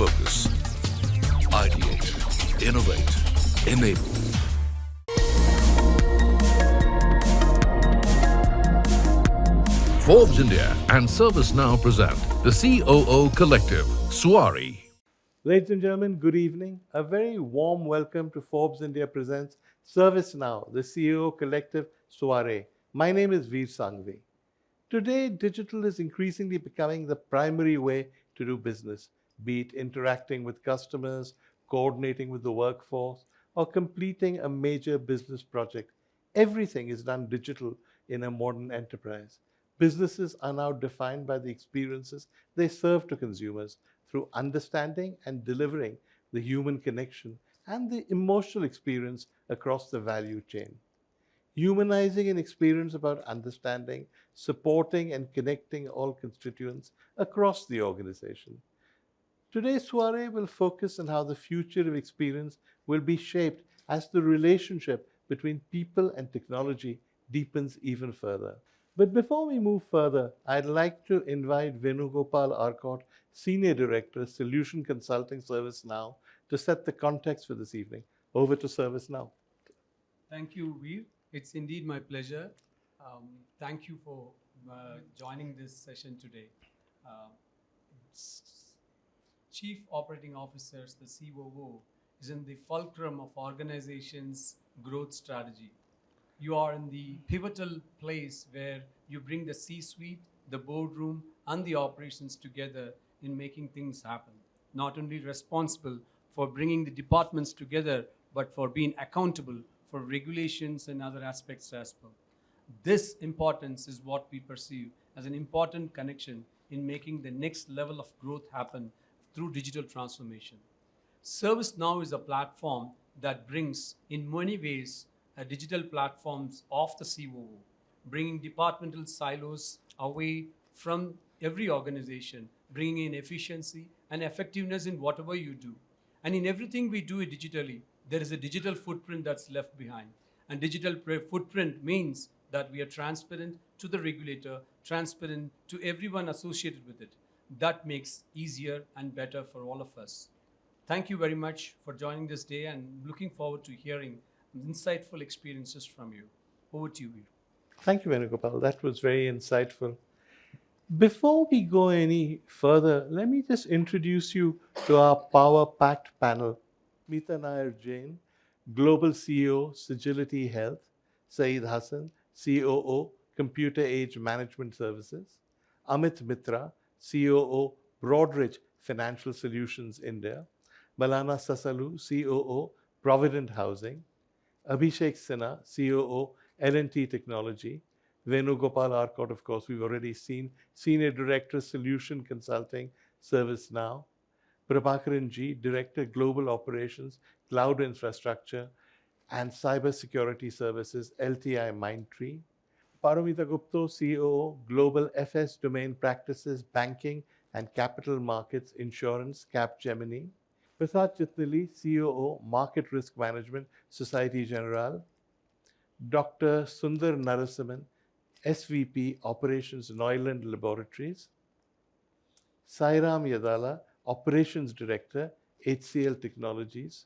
focus. Ideate, innovate, enable. Forbes India and ServiceNow present the COO Collective, Soiree. Ladies and gentlemen, good evening. A very warm welcome to Forbes India presents ServiceNow, the COO Collective, Soiree. My name is Veer Sanghvi. Today, digital is increasingly becoming the primary way to do business, be it interacting with customers, coordinating with the workforce, or completing a major business project. Everything is done digital in a modern enterprise. Businesses are now defined by the experiences they serve to consumers through understanding and delivering the human connection and the emotional experience across the value chain. Humanizing an experience about understanding, supporting, and connecting all constituents across the organization. Today's soiree will focus on how the future of experience will be shaped as the relationship between people and technology deepens even further. But before we move further, I'd like to invite Venugopal Arcot, Senior Director, Solution Consulting ServiceNow, to set the context for this evening. Over to ServiceNow. Thank you, Veer. It's indeed my pleasure. Thank you for joining this session today. Chief Operating Officers, the COO, is in the fulcrum of organization's growth strategy. You are in the pivotal place where you bring the C-suite, the boardroom, and the operations together in making things happen. Not only responsible for bringing the departments together, but for being accountable for regulations and other aspects as well. This importance is what we perceive as an important connection in making the next level of growth happen through digital transformation. ServiceNow is a platform that brings, in many ways, digital platforms of the COO, bringing departmental silos away from every organization, bringing in efficiency and effectiveness in whatever you do. And in everything we do digitally, there is a digital footprint that's left behind. And digital footprint means that we are transparent to the regulator, transparent to everyone associated with it. That makes easier and better for all of us. Thank you very much for joining this day and looking forward to hearing insightful experiences from you. Over to you, Veer. Thank you, Venugopal. That was very insightful. Before we go any further, let me just introduce you to our power-packed panel. Meeta Nair Jain, Global CEO, Sagility Health. Saeed Hassan, COO, Computer Age Management Services. Amit Mitra, COO, Broadridge Financial Solutions India. Malana Sasalu, COO, Provident Housing. Abhishek Sinha, COO, L&T Technology. Venugopal Arcot, of course, we've already seen, Senior Director, Solution Consulting, ServiceNow. Prabhakaran G, Director, Global Operations, Cloud Infrastructure, and Cybersecurity Services, LTI Mindtree. Paramita Gupta, COO, Global FS Domain Practices, Banking and Capital Markets, Insurance, Capgemini. Prasad Chitnali, COO, Market Risk Management, Societe Generale. Dr. Sundar Narasimhan, SVP, Operations, Neuland Laboratories. Sairam Yadala, Operations Director, HCL Technologies.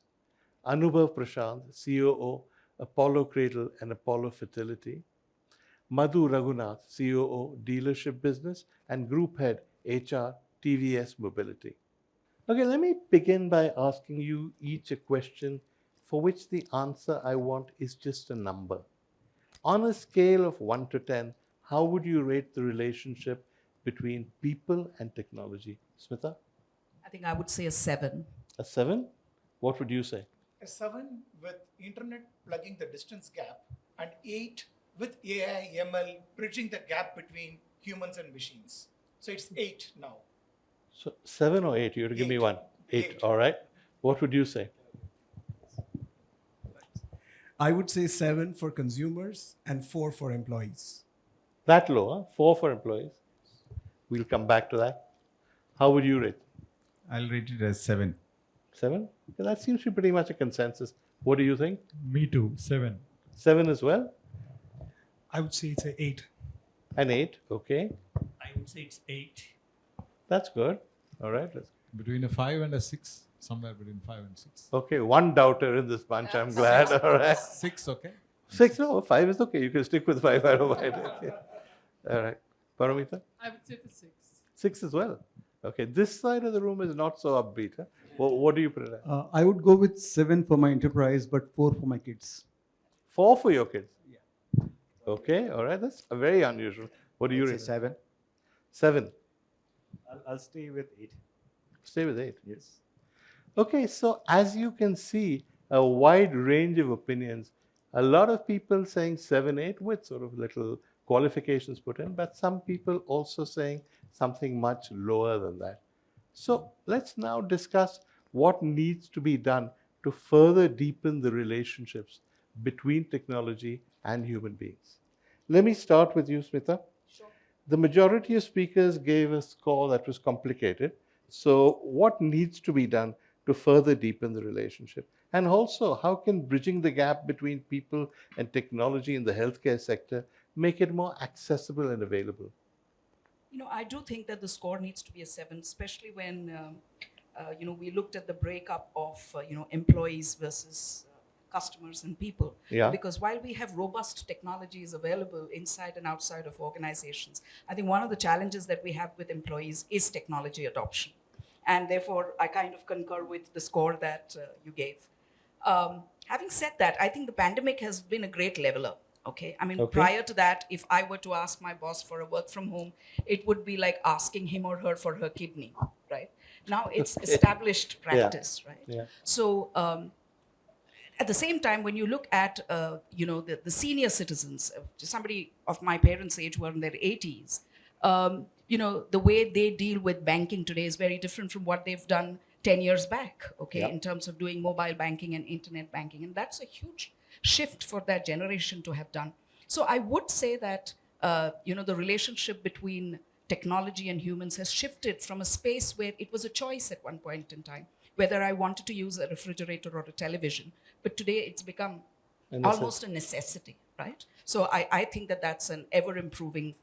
Anubhav Prashant, COO, Apollo Cradle and Apollo Fertility. Madhu Raghunath, COO, Dealership Business and Group Head, HR, TVS Mobility. Okay, let me begin by asking you each a question for which the answer I want is just a number. On a scale of 1 to 10, how would you rate the relationship between people and technology? Smita? I think I would say a 7. A 7? What would you say? A 7 with internet plugging the distance gap, and 8 with AI, ML bridging the gap between humans and machines. So it's 8 now. So 7 or 8? You have to give me one. 8. All right. What would you say? I would say 7 for consumers and 4 for employees. That low, huh? 4 for employees. We'll come back to that. How would you rate? I'll rate it as 7. 7? Okay, that seems to be pretty much a consensus. What do you think? Me too, 7. 7 as well? I would say it's an 8. An 8, okay. I would say it's 8. That's good. All right. Between a 5 and a 6, somewhere between 5 and 6. Okay, one doubter in this bunch. I'm glad. All right. 6, okay? 6, no, 5 is okay. You can stick with 5. I don't mind. Okay. All right. Paramita? I would say the 6. 6 as well. Okay, this side of the room is not so upbeat. Huh? What do you put it at? I would go with 7 for my enterprise, but 4 for my kids. 4 for your kids? Yeah. Okay, all right. That's very unusual. What do you rate? 7. 7. I'll stay with 8. Stay with 8. Yes. Okay, so as you can see, a wide range of opinions. A lot of people saying 7, 8 with sort of little qualifications put in, but some people also saying something much lower than that. So let's now discuss what needs to be done to further deepen the relationships between technology and human beings. Let me start with you, Smita. Sure. The majority of speakers gave a score that was complicated. So what needs to be done to further deepen the relationship? And also, how can bridging the gap between people and technology in the healthcare sector make it more accessible and available? I do think that the score needs to be a 7, especially when, we looked at the breakup of, employees versus customers and people. Yeah. Because while we have robust technologies available inside and outside of organizations, I think one of the challenges that we have with employees is technology adoption. And therefore, I kind of concur with the score that you gave. Having said that, I think the pandemic has been a great leveler. Okay. I mean, prior to that, if I were to ask my boss for a work from home, it would be like asking him or her for her kidney, right? Now it's established practice, right? Yeah. So at the same time, when you look at, the senior citizens, somebody of my parents' age who are in their 80s, the way they deal with banking today is very different from what they've done 10 years back, okay, Yeah. in terms of doing mobile banking and internet banking. And that's a huge shift for that generation to have done. So I would say that, the relationship between technology and humans has shifted from a space where it was a choice at one point in time, whether I wanted to use a refrigerator or a television. But today it's become almost a necessity, right? So I think that that's an ever-improving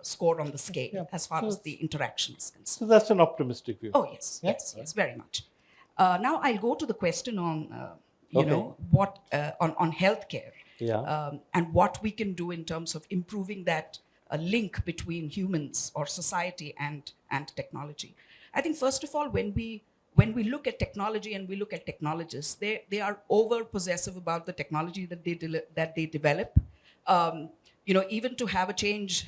score on the scale as far as the interaction is concerned. So that's an optimistic view. Oh, yes, yes, very much. Now I'll go to the question on, what on healthcare, and what we can do in terms of improving that link between humans or society and technology. I think first of all, when we look at technology and we look at technologists, they are over possessive about the technology that they develop. Even to have a change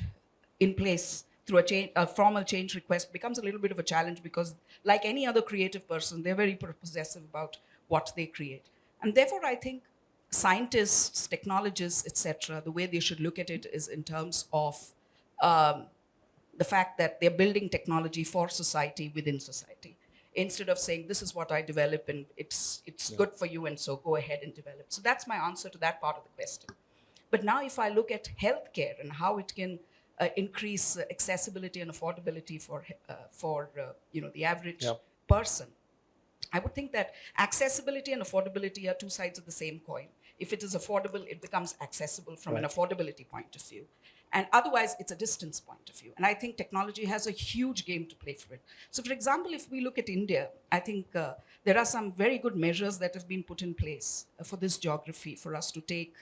in place through a formal change request becomes a little bit of a challenge because, like any other creative person, they're very possessive about what they create. And therefore, I think scientists, technologists, etc., the way they should look at it is in terms of the fact that they're building technology for society within society, instead of saying, this is what I develop and it's good for you, and so go ahead and develop. So that's my answer to that part of the question. But now if I look at healthcare and how it can increase accessibility and affordability for the average person, I would think that accessibility and affordability are two sides of the same coin. If it is affordable, it becomes accessible from an affordability point of view. And otherwise, it's a distance point of view. And I think technology has a huge game to play for it. So for example, if we look at India, I think there are some very good measures that have been put in place for this geography for us to take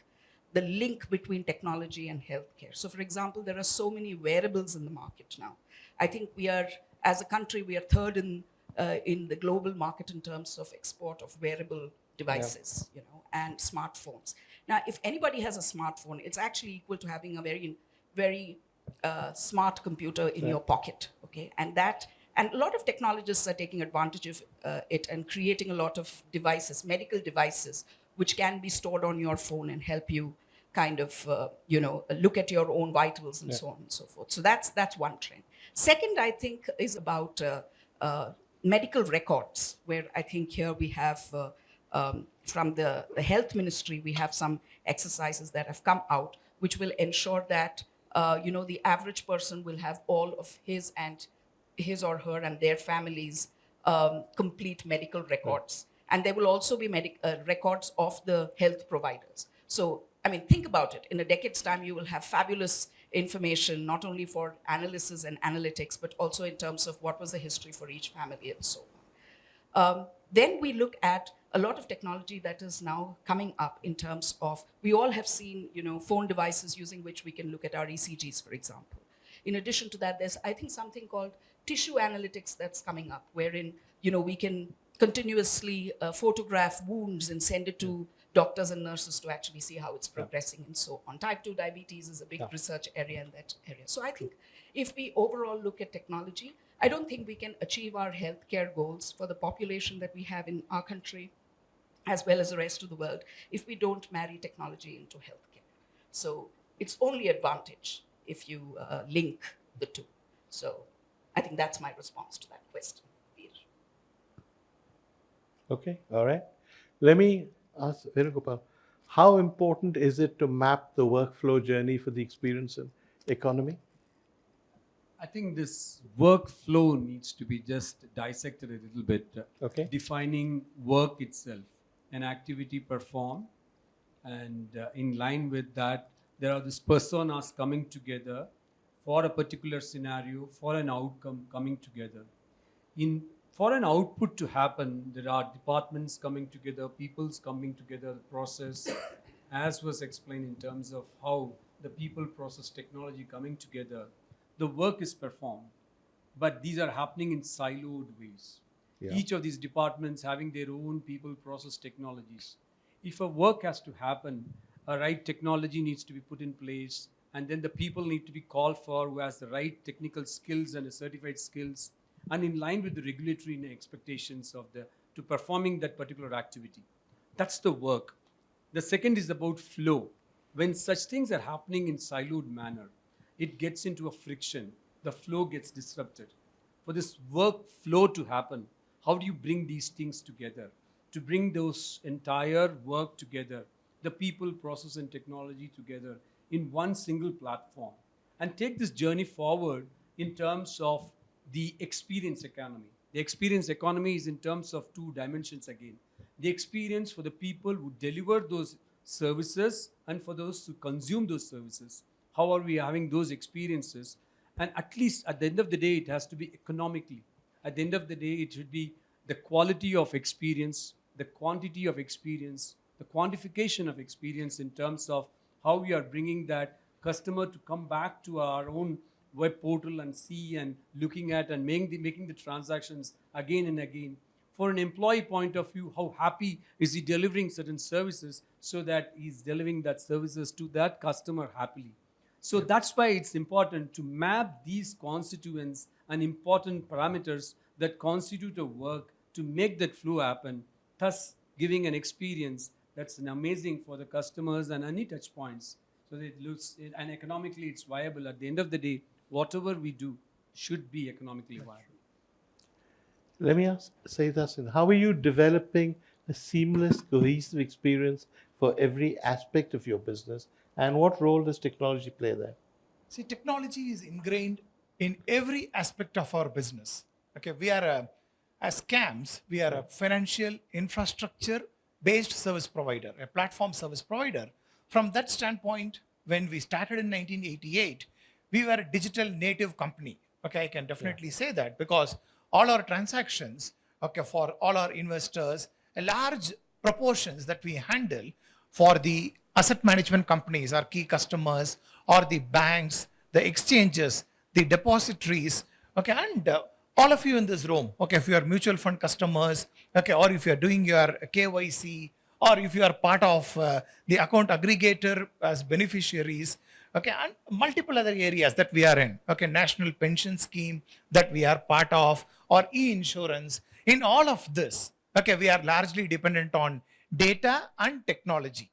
the link between technology and healthcare. So for example, there are so many wearables in the market now. I think we are, as a country, we are third in the global market in terms of export of wearable devices, and smartphones. Now, if anybody has a smartphone, it's actually equal to having a very, very smart computer in your pocket, okay? And a lot of technologists are taking advantage of it and creating a lot of devices, medical devices, which can be stored on your phone and help you kind of, look at your own vitals and so on and so forth. So that's one trend. Second, I think, is about medical records, where I think here we have, from the health ministry, we have some exercises that have come out, which will ensure that, the average person will have all of his or her and their families' complete medical records. And there will also be records of the health providers. So, I mean, think about it. In a decade's time, you will have fabulous information, not only for analysis and analytics, but also in terms of what was the history for each family and so on. Then we look at a lot of technology that is now coming up in terms of, we all have seen, phone devices using which we can look at our ECGs, for example. In addition to that, there's, I think, something called tissue analytics that's coming up, wherein, we can continuously photograph wounds and send it to doctors and nurses to actually see how it's progressing and so on. Type 2 diabetes is a big research area in that area. So I think if we overall look at technology, I don't think we can achieve our healthcare goals for the population that we have in our country, as well as the rest of the world, if we don't marry technology into healthcare. So it's only advantage if you link the two. So I think that's my response to that question. Veer. Okay, all right. Let me ask Venugopal, how important is it to map the workflow journey for the experience and economy? I think this workflow needs to be just dissected a little bit. Okay. Defining work itself, an activity performed, and in line with that, there are these personas coming together for a particular scenario, for an outcome coming together. For an output to happen, there are departments coming together, people's coming together, the process, as was explained in terms of how the people process technology coming together, the work is performed. But these are happening in siloed ways. Yeah. Each of these departments having their own people process technologies. If a work has to happen, a right technology needs to be put in place, and then the people need to be called for who has the right technical skills and the certified skills, and in line with the regulatory expectations of to performing that particular activity. That's the work. The second is about flow. When such things are happening in siloed manner, it gets into a friction. The flow gets disrupted. For this work flow to happen, how do you bring these things together? To bring those entire work together, the people, process, and technology together in one single platform, and take this journey forward in terms of the experience economy. The experience economy is in terms of two dimensions again. The experience for the people who deliver those services and for those who consume those services. How are we having those experiences? And at least at the end of the day, it has to be economically. At the end of the day, it should be the quality of experience, the quantity of experience, the quantification of experience in terms of how we are bringing that customer to come back to our own web portal and see and looking at and making the transactions again and again. For an employee point of view, how happy is he delivering certain services so that he's delivering that services to that customer happily. So that's why it's important to map these constituents and important parameters that constitute a work to make that flow happen, thus giving an experience that's amazing for the customers and any touch points. So that it looks, and economically it's viable. At the end of the day, whatever we do should be economically viable. Let me say this, how are you developing a seamless, cohesive experience for every aspect of your business? And what role does technology play there? See, technology is ingrained in every aspect of our business. Okay, we are as CAMS, we are a financial infrastructure-based service provider, a platform service provider. From that standpoint, when we started in 1988, we were a digital native company. Okay, I can definitely say that because all our transactions, okay, for all our investors, a large proportions that we handle for the asset management companies, our key customers, or the banks, the exchanges, the depositories, okay, and all of you in this room, okay, if you are mutual fund customers, okay, or if you are doing your KYC, or if you are part of the account aggregator as beneficiaries, okay, and multiple other areas that we are in, okay, national pension scheme that we are part of, or e-insurance. In all of this, okay, we are largely dependent on data and technology.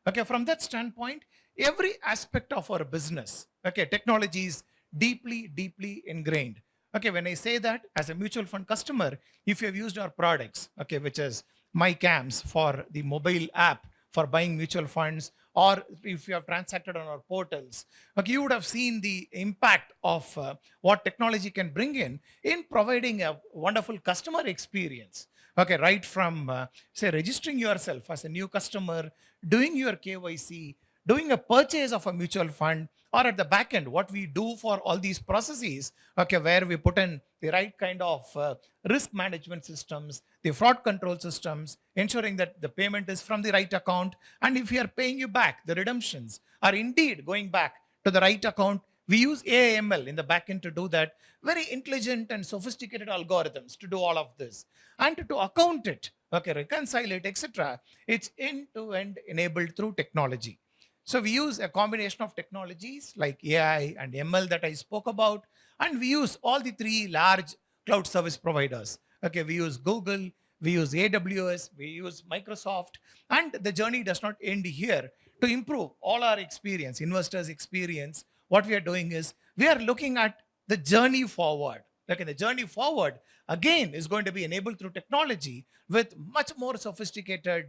Okay, from that standpoint, every aspect of our business, okay, technology is deeply, deeply ingrained. Okay, when I say that as a mutual fund customer, if you have used our products, okay, which is MyCAMS for the mobile app for buying mutual funds, or if you have transacted on our portals, okay, you would have seen the impact of what technology can bring in providing a wonderful customer experience. Okay, right from say registering yourself as a new customer, doing your KYC, doing a purchase of a mutual fund, or at the back end, what we do for all these processes, okay, where we put in the right kind of risk management systems, the fraud control systems, ensuring that the payment is from the right account. And if we are paying you back, the redemptions are indeed going back to the right account. We use AIML in the backend to do that. Very intelligent and sophisticated algorithms to do all of this. And to account it, okay, reconcile it, etc. It's end-to-end enabled through technology. So we use a combination of technologies like AI and ML that I spoke about, and we use all the three large cloud service providers. Okay, we use Google, we use AWS, we use Microsoft, and the journey does not end here. To improve all our experience, investors' experience, what we are doing is we are looking at the journey forward. Okay, the journey forward again is going to be enabled through technology with much more sophisticated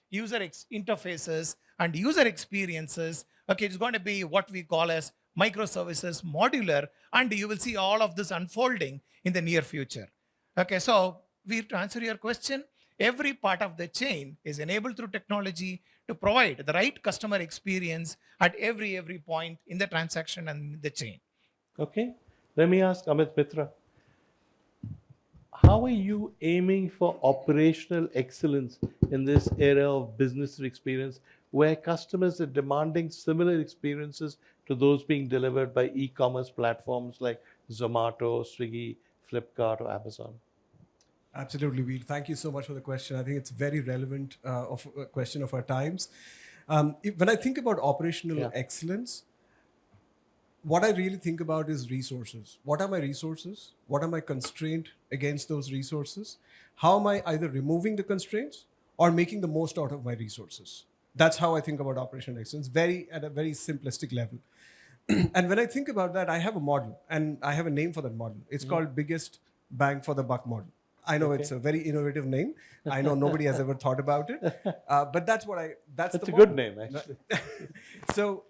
user interfaces and user experiences. Okay, it's going to be what we call as microservices modular, and you will see all of this unfolding in the near future. Okay, so to answer your question, every part of the chain is enabled through technology to provide the right customer experience at every point in the transaction and in the chain. Okay, let me ask Amit Mitra. How are you aiming for operational excellence in this era of business experience where customers are demanding similar experiences to those being delivered by e-commerce platforms like Zomato, Swiggy, Flipkart, or Amazon? Absolutely, Veer. Thank you so much for the question. I think it's very relevant of a question of our times. When I think about operational excellence, what I really think about is resources. What are my resources? What am I constrained against those resources? How am I either removing the constraints or making the most out of my resources? That's how I think about operational excellence, at a very simplistic level. And when I think about that, I have a model, and I have a name for that model. It's called biggest bang for the buck model. I know it's a very innovative name. I know nobody has ever thought about it, but that's a good name, actually. So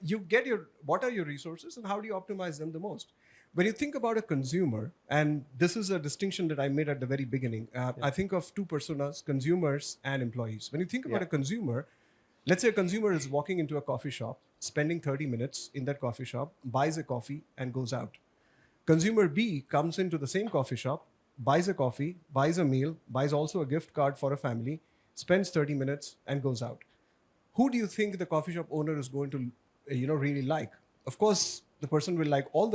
what are your resources and how do you optimize them the most? When you think about a consumer, and this is a distinction that I made at the very beginning, I think of two personas, consumers and employees. When you think about a consumer, let's say a consumer is walking into a coffee shop, spending 30 minutes in that coffee shop, buys a coffee and goes out. Consumer B comes into the same coffee shop, buys a coffee, buys a meal, buys also a gift card for a family, spends 30 minutes and goes out. Who do you think the coffee shop owner is going to, really like? Of course, the person will like all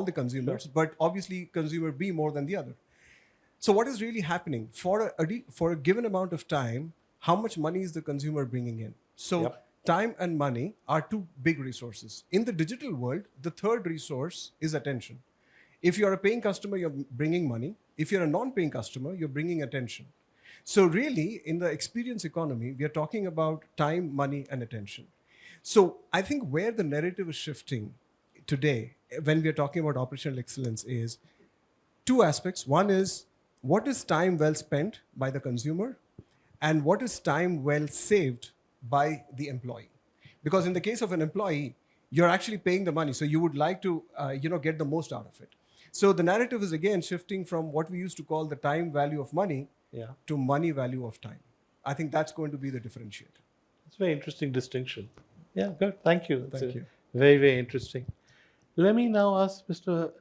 the consumers, but obviously consumer B more than the other. So what is really happening for a given amount of time? How much money is the consumer bringing in? So time and money are two big resources. In the digital world, the third resource is attention. If you're a paying customer, you're bringing money. If you're a non-paying customer, you're bringing attention. So really, in the experience economy, we are talking about time, money, and attention. So I think where the narrative is shifting today, when we are talking about operational excellence, is two aspects. One is, what is time well spent by the consumer? And what is time well saved by the employee? Because in the case of an employee, you're actually paying the money. So you would like to get the most out of it. So the narrative is again shifting from what we used to call the time value of money to money value of time. I think that's going to be the differentiator. It's a very interesting distinction. Yeah, good. Thank you. Thank you. Very, very interesting. Let me now ask Mr.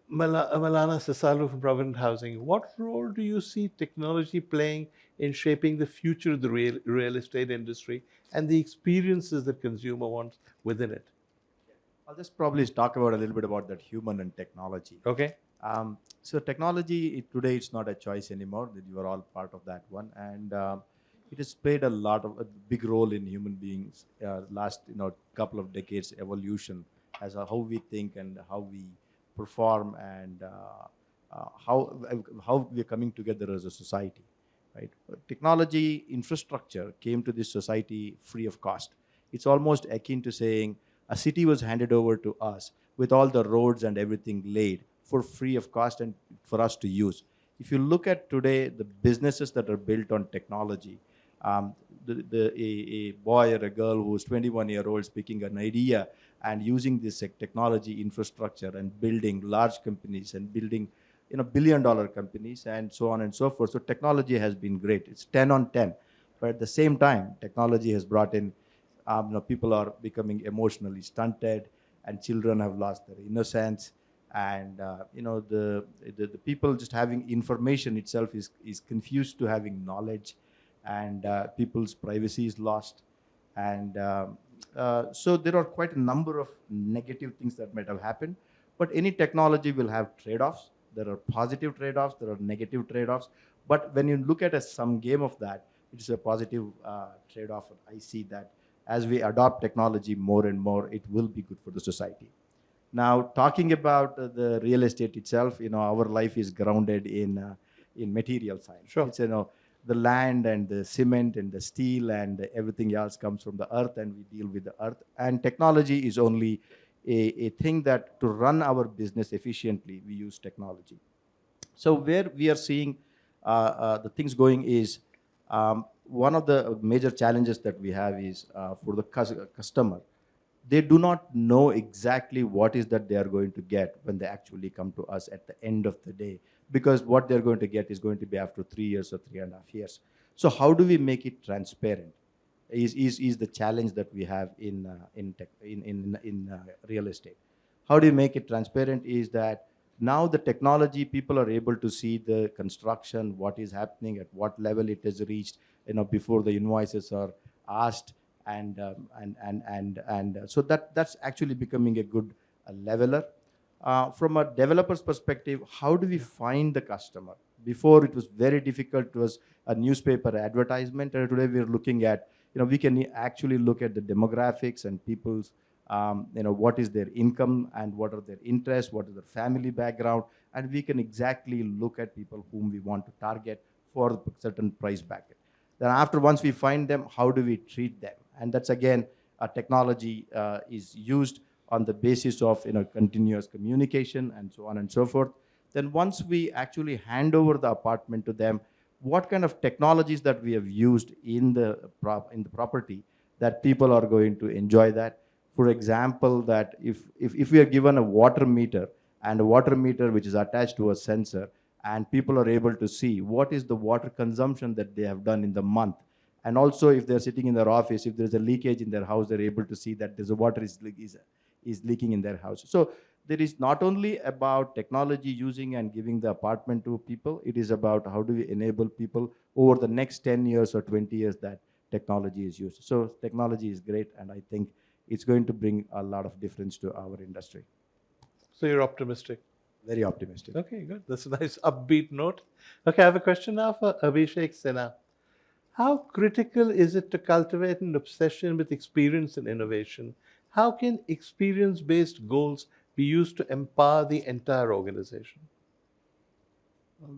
Malana Sasalu from Provident Housing. What role do you see technology playing in shaping the future of the real estate industry and the experiences that consumer wants within it? I'll just probably talk about a little bit about that human and technology. Okay. So technology today, it's not a choice anymore. That you are all part of that one, and it has played a big role in human beings last couple of decades evolution as how we think and how we perform and how we are coming together as a society, right? Technology infrastructure came to this society free of cost. It's almost akin to saying a city was handed over to us with all the roads and everything laid for free of cost and for us to use. If you look at today, the businesses that are built on technology, a boy or a girl who's 21-year-old speaking an idea and using this technology infrastructure and building large companies and building billion-dollar companies and so on and so forth. So technology has been great. It's 10 on 10. But at the same time, technology has brought in people are becoming emotionally stunted and children have lost their innocence, and the people just having information itself is confused to having knowledge, and people's privacy is lost, and so there are quite a number of negative things that might have happened. But any technology will have trade-offs. There are positive trade-offs, there are negative trade-offs, but when you look at a sum game of that, it is a positive trade-off. I see that as we adopt technology more and more, it will be good for the society. Now, talking about the real estate itself, our life is grounded in material science. Sure. It's, the land and the cement and the steel and everything else comes from the earth, and we deal with the earth. And technology is only a thing that to run our business efficiently, we use technology. So where we are seeing the things going is, one of the major challenges that we have is for the customer. They do not know exactly what is that they are going to get when they actually come to us at the end of the day, because what they're going to get is going to be after 3 years or 3.5 years. So how do we make it transparent is the challenge that we have in real estate. How do you make it transparent is that now the technology, people are able to see the construction, what is happening, at what level it has reached, before the invoices are asked, and so that's actually becoming a good leveler. From a developer's perspective, how do we find the customer? Before it was very difficult. It was a newspaper advertisement, and today we're looking at, we can actually look at the demographics and people's, what is their income and what are their interests, what is their family background, and we can exactly look at people whom we want to target for a certain price bracket. Then once we find them, how do we treat them? And that's again, technology is used on the basis of continuous communication and so on and so forth. Then once we actually hand over the apartment to them, what kind of technologies that we have used in the property that people are going to enjoy that. For example, that if we are given a water meter, and a water meter which is attached to a sensor, and people are able to see what is the water consumption that they have done in the month. And also, if they're sitting in their office, if there's a leakage in their house, they're able to see that there's a water is leaking in their house. So there is not only about technology using and giving the apartment to people, it is about how do we enable people over the next 10 years or 20 years that technology is used. So technology is great, and I think it's going to bring a lot of difference to our industry. So you're optimistic? Very optimistic. Okay, good. That's a nice upbeat note. Okay, I have a question now for Abhishek Sinha. How critical is it to cultivate an obsession with experience and innovation? How can experience-based goals be used to empower the entire organization?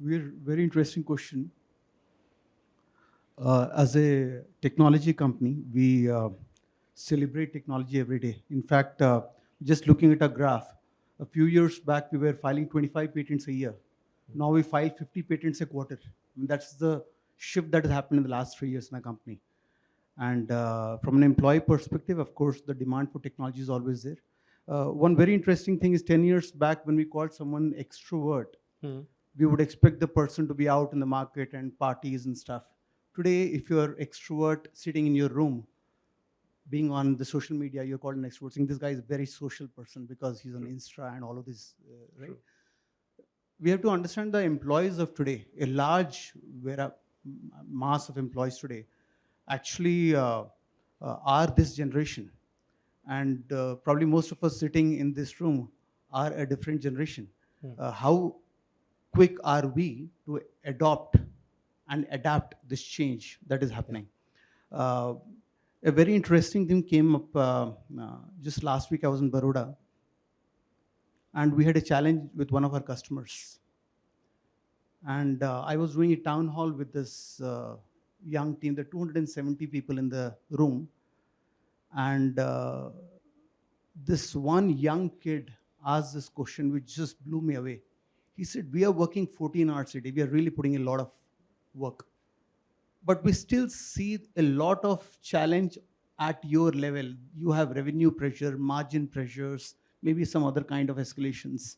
Very interesting question. As a technology company, we celebrate technology every day. In fact, just looking at a graph, a few years back, we were filing 25 patents a year. Now we file 50 patents a quarter. And that's the shift that has happened in the last 3 years in our company. And from an employee perspective, of course, the demand for technology is always there. One very interesting thing is 10 years back when we called someone extrovert, we would expect the person to be out in the market and parties and stuff. Today, if you're extrovert sitting in your room, being on the social media, you're called an extrovert, saying this guy is a very social person because he's on Insta and all of this, right? We have to understand the employees of today, a large mass of employees today actually are this generation. And probably most of us sitting in this room are a different generation. How quick are we to adopt and adapt this change that is happening? A very interesting thing came up just last week. I was in Baroda, and we had a challenge with one of our customers. And I was doing a town hall with this young team. There are 270 people in the room. And this one young kid asked this question, which just blew me away. He said, we are working 14 hours a day. We are really putting a lot of work. But we still see a lot of challenge at your level. You have revenue pressure, margin pressures, maybe some other kind of escalations.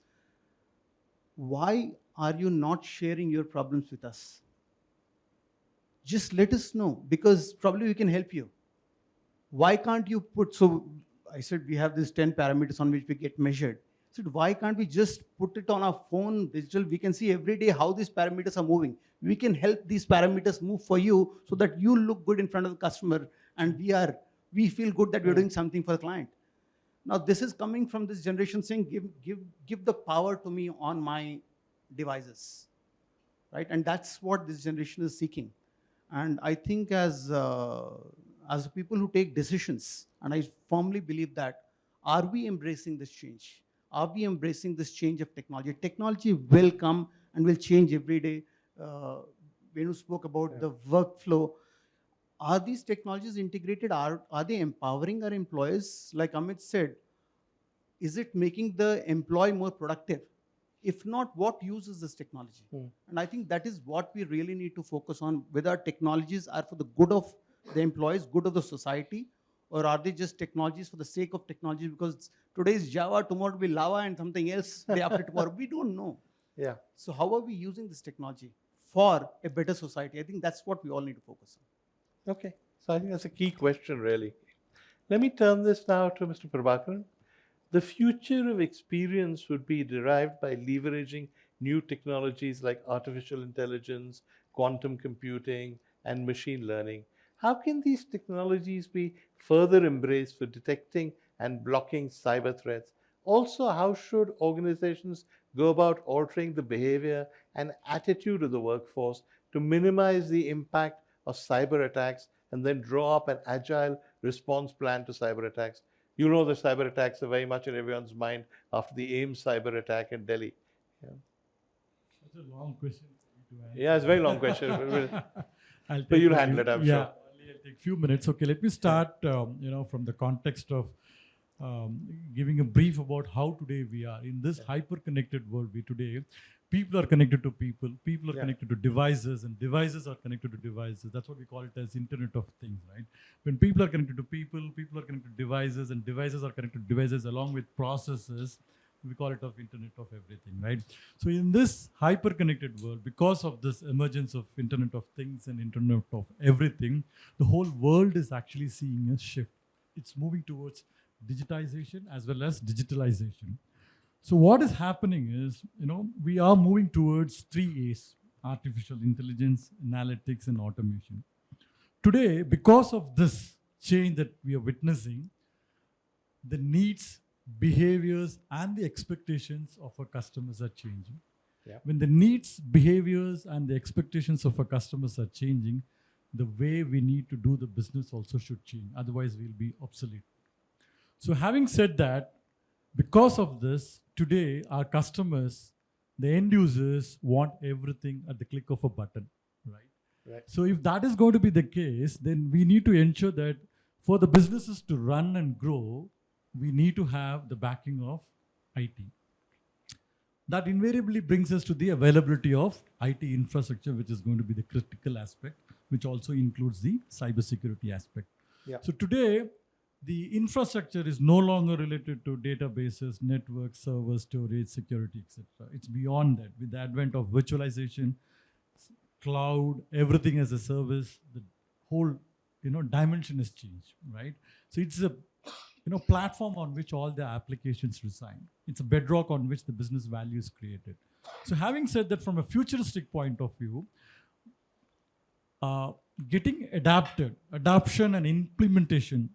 Why are you not sharing your problems with us? Just let us know, because probably we can help you. Why can't you put, so I said, we have these 10 parameters on which we get measured. I said, why can't we just put it on our phone digital? We can see every day how these parameters are moving. We can help these parameters move for you so that you look good in front of the customer, and we feel good that we're doing something for the client. Now, this is coming from this generation saying, give the power to me on my devices, right? And that's what this generation is seeking. And I think as people who take decisions, and I firmly believe that, are we embracing this change? Are we embracing this change of technology? Technology will come and will change every day. Venu spoke about the workflow. Are these technologies integrated? Are they empowering our employees? Like Amit said, is it making the employee more productive? If not, what use is this technology? And I think that is what we really need to focus on, whether technologies are for the good of the employees, good of the society, or are they just technologies for the sake of technology? Because today is Java, tomorrow will be Lava, and something else day after tomorrow. We don't know. Yeah. So how are we using this technology for a better society? I think that's what we all need to focus on. Okay. So I think that's a key question, really. Let me turn this now to Mr. Prabhakaran. The future of experience would be derived by leveraging new technologies like artificial intelligence, quantum computing, and machine learning. How can these technologies be further embraced for detecting and blocking cyber threats? Also, how should organizations go about altering the behavior and attitude of the workforce to minimize the impact of cyber attacks and then draw up an agile response plan to cyber attacks? You know, the cyber attacks are very much in everyone's mind after the AIM cyber attack in Delhi. Yeah. That's a long question for you to answer. Yeah, it's a very long question. But you'll handle it, I'm sure. I'll take a few minutes. Okay, let me start, from the context of giving a brief about how today we are. In this hyper-connected world, people are connected to people are connected to devices, and devices are connected to devices. That's what we call it as Internet of Things, right? When people are connected to people are connected to devices, and devices are connected to devices along with processes, we call it of Internet of Everything, right? So in this hyper-connected world, because of this emergence of Internet of Things and Internet of Everything, the whole world is actually seeing a shift. It's moving towards digitization as well as digitalization. So what is happening is, we are moving towards 3 A's: artificial intelligence, analytics, and automation. Today, because of this change that we are witnessing, the needs, behaviors, and the expectations of our customers are changing. Yeah. When the needs, behaviors, and the expectations of our customers are changing, the way we need to do the business also should change. Otherwise, we'll be obsolete. So having said that, because of this, today our customers, the end users, want everything at the click of a button, right? So if that is going to be the case, then we need to ensure that for the businesses to run and grow, we need to have the backing of IT. That invariably brings us to the availability of IT infrastructure, which is going to be the critical aspect, which also includes the cybersecurity aspect. Yeah. So today, the infrastructure is no longer related to databases, networks, servers, storage, security, etc. It's beyond that. With the advent of virtualization, cloud, everything as a service, the whole dimension has changed, right? So it's a platform on which all the applications reside. It's a bedrock on which the business value is created. So having said that, from a futuristic point of view, getting adoption and implementation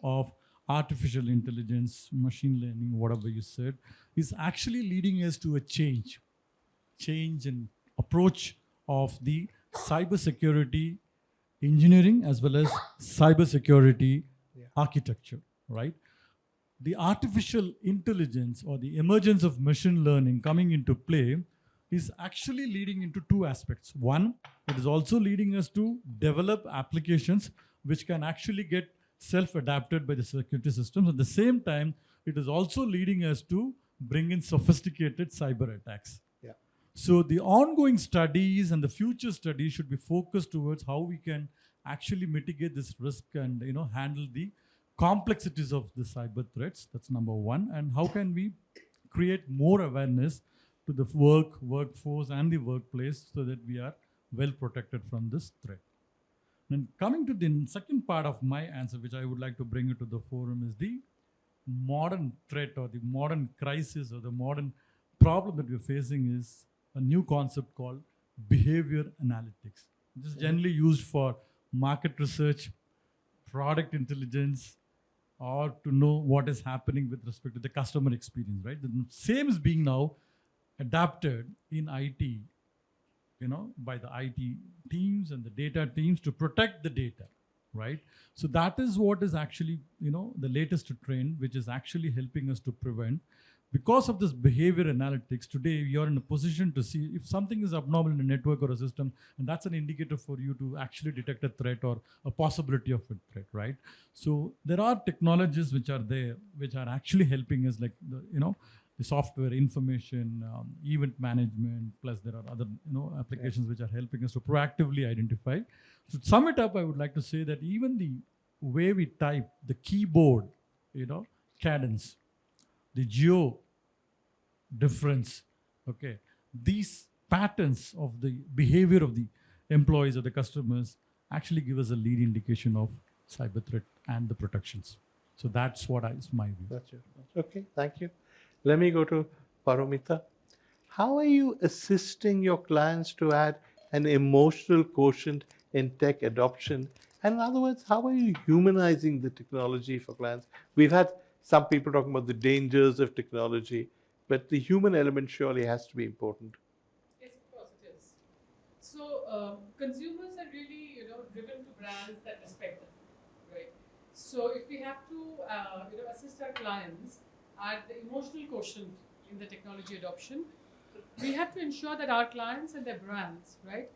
of artificial intelligence, machine learning, whatever you said, is actually leading us to a change in approach of the cybersecurity engineering as well as cybersecurity architecture, right? The artificial intelligence or the emergence of machine learning coming into play is actually leading into 2 aspects. One, it is also leading us to develop applications which can actually get self-adapted by the security systems. At the same time, it is also leading us to bring in sophisticated cyber attacks. Yeah. So the ongoing studies and the future studies should be focused towards how we can actually mitigate this risk and handle the complexities of the cyber threats. That's number 1. And how can we create more awareness to the workforce and the workplace so that we are well protected from this threat. And coming to the second part of my answer, which I would like to bring it to the forum, is the modern threat or the modern crisis or the modern problem that we're facing is a new concept called behavior analytics. This is generally used for market research, product intelligence, or to know what is happening with respect to the customer experience, right? The same is being now adapted in IT, by the IT teams and the data teams to protect the data, right? So that is what is actually, the latest trend, which is actually helping us to prevent. Because of this behavior analytics, today you're in a position to see if something is abnormal in a network or a system, and that's an indicator for you to actually detect a threat or a possibility of a threat, right? So there are technologies which are there, which are actually helping us, like the software, information, event management, plus there are other applications which are helping us to proactively identify. So to sum it up, I would like to say that even the way we type, the keyboard, cadence, the geo difference, okay, these patterns of the behavior of the employees or the customers actually give us a lead indication of cyber threat and the protections. So that's what is my view. That's it. Okay, thank you. Let me go to Paramita. How are you assisting your clients to add an emotional quotient in tech adoption? And in other words, how are you humanizing the technology for clients? We've had some people talking about the dangers of technology, but the human element surely has to be important. Yes, of course it is. So consumers are really, driven to brands that respect them, right? So if we have to, assist our clients at the emotional quotient in the technology adoption, we have to ensure that our clients and their brands, right,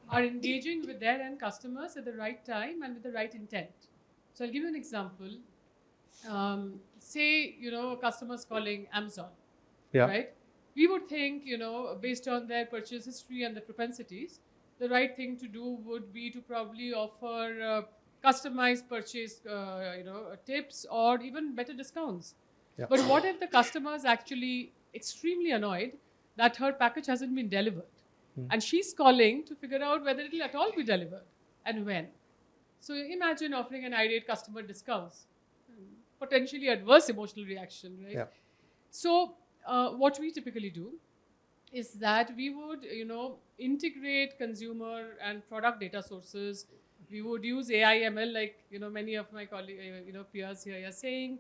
are engaging with their end customers at the right time and with the right intent. So I'll give you an example. Say, a customer's calling Amazon, right? We would think, based on their purchase history and the propensities, the right thing to do would be to probably offer customized purchase, tips or even better discounts. But what if the customer is actually extremely annoyed that her package hasn't been delivered? And she's calling to figure out whether it will at all be delivered and when. So imagine offering an irate customer discounts, potentially adverse emotional reaction, right? So what we typically do is that we would, integrate consumer and product data sources. We would use AI ML, like, many of my colleagues, peers here are saying,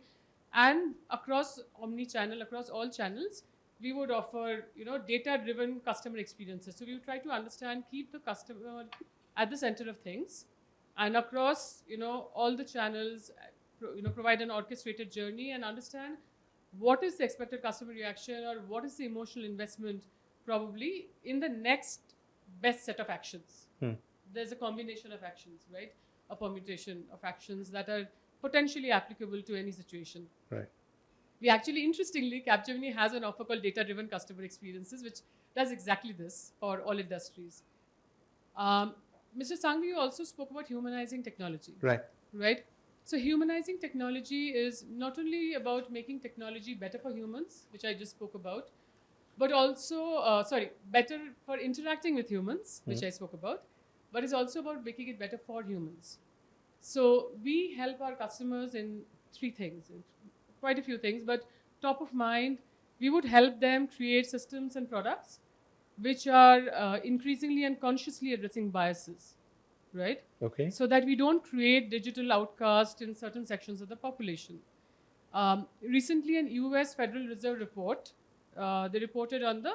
and across omni-channel, across all channels, we would offer, data-driven customer experiences. So we would try to understand, keep the customer at the center of things, and across, all the channels, provide an orchestrated journey and understand what is the expected customer reaction or what is the emotional investment probably in the next best set of actions. There's a combination of actions, right? A permutation of actions that are potentially applicable to any situation. Right. We actually, interestingly, Capgemini has an offer called Data-Driven Customer Experiences, which does exactly this for all industries. Mr. Sanghvi also spoke about humanizing technology. Right. Right? So humanizing technology is not only about making technology better for humans, which I just spoke about, but also, better for interacting with humans, which I spoke about, but it's also about making it better for humans. So we help our customers in three things, quite a few things, but top of mind, we would help them create systems and products which are increasingly and consciously addressing biases, right? Okay. So that we don't create digital outcast in certain sections of the population. Recently, an US Federal Reserve report, they reported on the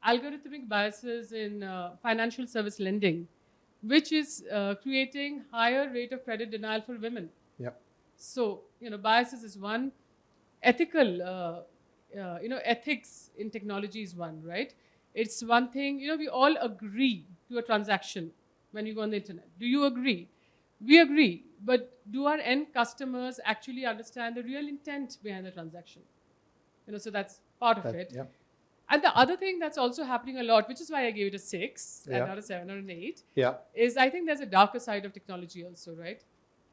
algorithmic biases in financial service lending, which is creating higher rate of credit denial for women. So, biases is one. Ethical, ethics in technology is one, right? It's one thing, we all agree to a transaction when you go on the internet. Do you agree? We agree, but do our end customers actually understand the real intent behind the transaction? So that's part of it. And the other thing that's also happening a lot, which is why I gave it a 6 and not a 7 or an 8, is I think there's a darker side of technology also, right?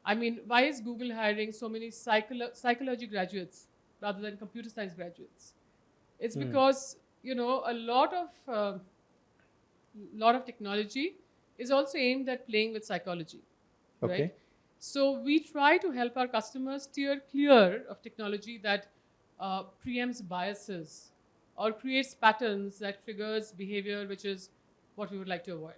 I mean, why is Google hiring so many psychology graduates rather than computer science graduates? It's because, a lot of technology is also aimed at playing with psychology, Okay. right? So we try to help our customers steer clear of technology that preempts biases or creates patterns that triggers behavior, which is what we would like to avoid.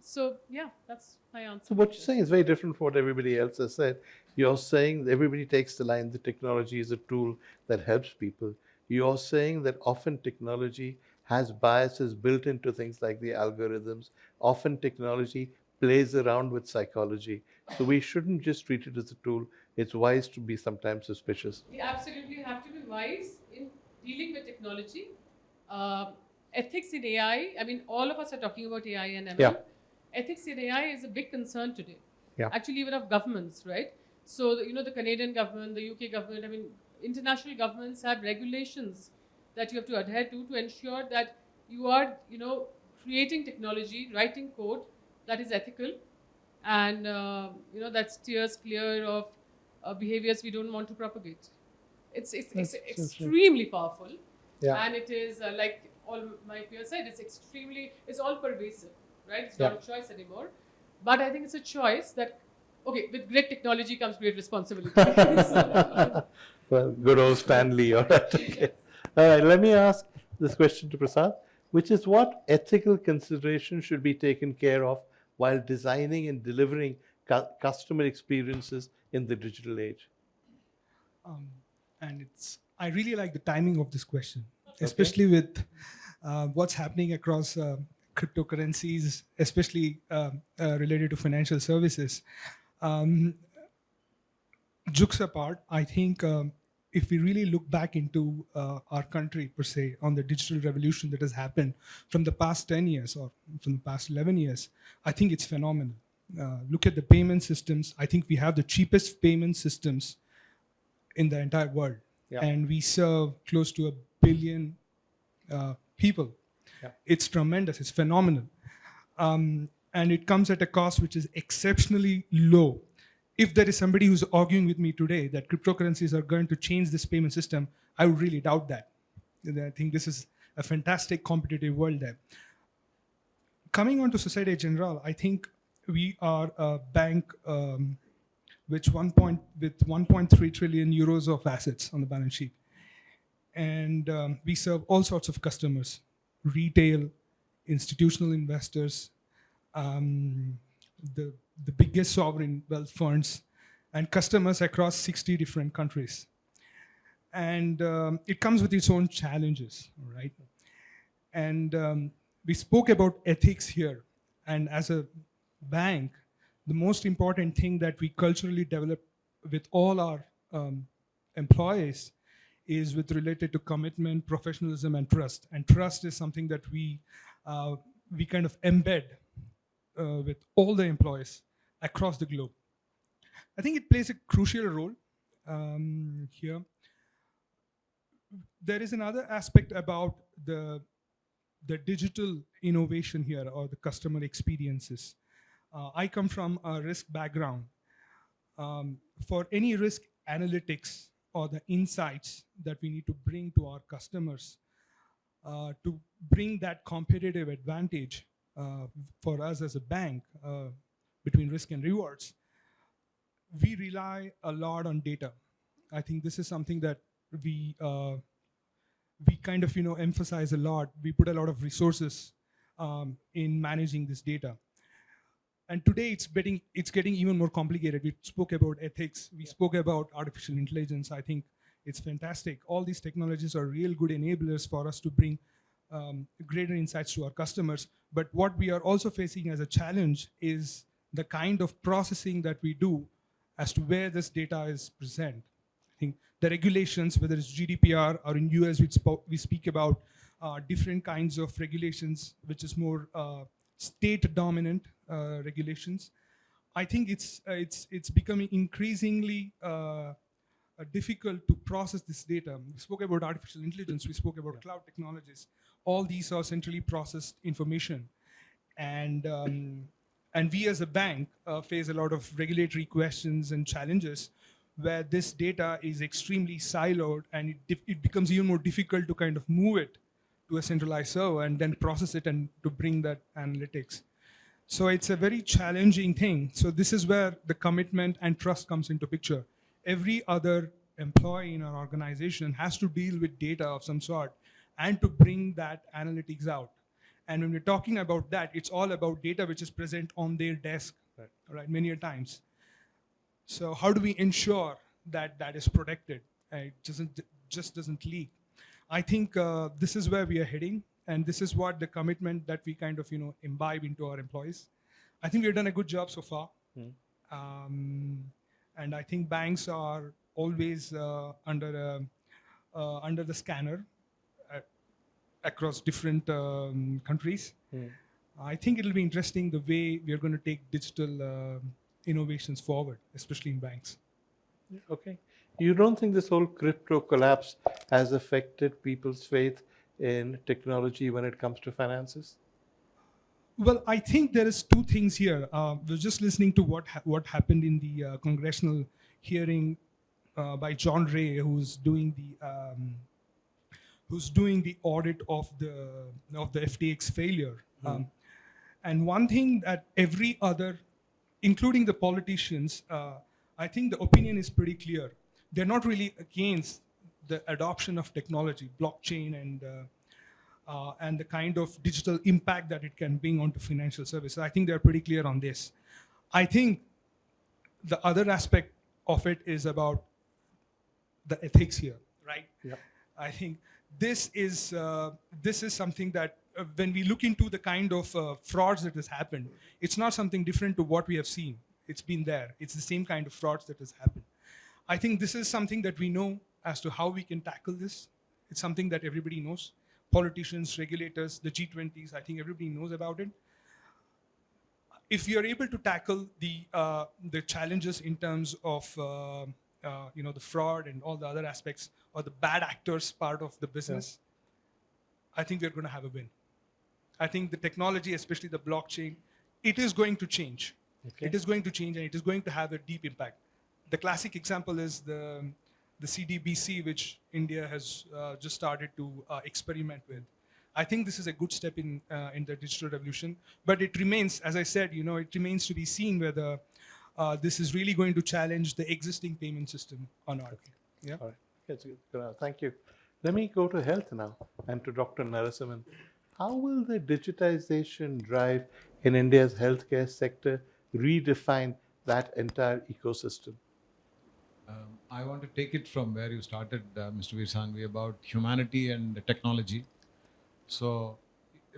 So yeah, that's my answer. So what you're saying is very different from what everybody else has said. You're saying that everybody takes the line, the technology is a tool that helps people. You're saying that often technology has biases built into things like the algorithms. Often technology plays around with psychology. So we shouldn't just treat it as a tool. It's wise to be sometimes suspicious. We absolutely have to be wise in dealing with technology. Ethics in AI, I mean, all of us are talking about AI and ML. Yeah. Ethics in AI is a big concern today. Yeah. Actually, even of governments, right? So, the Canadian government, the UK government, I mean, international governments have regulations that you have to adhere to ensure that you are, creating technology, writing code that is ethical and, that steers clear of behaviors we don't want to propagate. It's extremely powerful. Yeah. And it is, like all my peers said, it's all pervasive, right? It's not a choice anymore. But I think it's a choice that, okay, with great technology comes great responsibility. Well, good old Stanley, all right. Okay. All right, let me ask this question to Prasad, which is what ethical considerations should be taken care of while designing and delivering customer experiences in the digital age? And I really like the timing of this question, especially with what's happening across cryptocurrencies, especially related to financial services. Jokes apart, I think if we really look back into our country per se on the digital revolution that has happened from the past 10 years or from the past 11 years, I think it's phenomenal. Look at the payment systems. I think we have the cheapest payment systems in the entire world. Yeah. And we serve close to 1 billion people. Yeah. It's tremendous. It's phenomenal. And it comes at a cost which is exceptionally low. If there is somebody who's arguing with me today that cryptocurrencies are going to change this payment system, I would really doubt that. I think this is a fantastic competitive world there. Coming on to Societe Generale, I think we are a bank with 1.3 trillion euros of assets on the balance sheet. And we serve all sorts of customers, retail, institutional investors, the biggest sovereign wealth funds, and customers across 60 different countries. And it comes with its own challenges, right? And we spoke about ethics here. And as a bank, the most important thing that we culturally develop with all our employees is related to commitment, professionalism, and trust. And trust is something that we kind of embed with all the employees across the globe. I think it plays a crucial role here. There is another aspect about the digital innovation here, or the customer experiences. I come from a risk background. For any risk analytics or the insights that we need to bring to our customers to bring that competitive advantage for us as a bank between risk and rewards, we rely a lot on data. I think this is something that we kind of emphasize a lot. We put a lot of resources in managing this data. And today it's getting even more complicated. We spoke about ethics. We spoke about artificial intelligence. I think it's fantastic. All these technologies are real good enablers for us to bring greater insights to our customers. But what we are also facing as a challenge is the kind of processing that we do as to where this data is present. I think the regulations, whether it's GDPR or in US, we speak about different kinds of regulations, which is more state-dominant regulations. I think it's becoming increasingly difficult to process this data. We spoke about artificial intelligence. We spoke about cloud technologies. All these are centrally processed information, and we as a bank face a lot of regulatory questions and challenges where this data is extremely siloed, and it becomes even more difficult to kind of move it to a centralized server and then process it and to bring that analytics. So it's a very challenging thing. So this is where the commitment and trust comes into picture. Every other employee in our organization has to deal with data of some sort and to bring that analytics out. And when we're talking about that, it's all about data which is present on their desk, right, many a times. So how do we ensure that that is protected? It just doesn't leak. I think this is where we are heading, and this is what the commitment that we kind of imbibe into our employees. I think we've done a good job so far, and I think banks are always under the scanner across different countries. I think it'll be interesting the way we are going to take digital innovations forward, especially in banks. Okay. You don't think this whole crypto collapse has affected people's faith in technology when it comes to finances? Well, I think there is two things here. We're just listening to what happened in the congressional hearing by John Ray, who's doing the audit of the FTX failure. And one thing that every other, including the politicians, I think the opinion is pretty clear. They're not really against the adoption of technology, blockchain, and the kind of digital impact that it can bring onto financial services. I think they're pretty clear on this. I think the other aspect of it is about the ethics here, right? Yeah. I think this is something that when we look into the kind of frauds that has happened, it's not something different to what we have seen. It's been there. It's the same kind of frauds that has happened. I think this is something that we know as to how we can tackle this. It's something that everybody knows. Politicians, regulators, the G20s, I think everybody knows about it. If we are able to tackle the challenges in terms of the fraud and all the other aspects, or the bad actors part of the business, I think we're going to have a win. I think the technology, especially the blockchain, it is going to change. Okay. It is going to change, and it is going to have a deep impact. The classic example is the CDBC, which India has just started to experiment with. I think this is a good step in the digital revolution, but it remains, as I said, it remains to be seen whether this is really going to challenge the existing payment system or not. Okay. Yeah. All right. That's good. Thank you. Let me go to health now and to Dr. Narasimhan. How will the digitization drive in India's healthcare sector redefine that entire ecosystem? I want to take it from where you started, Mr. Veer Sanghvi, about humanity and technology. So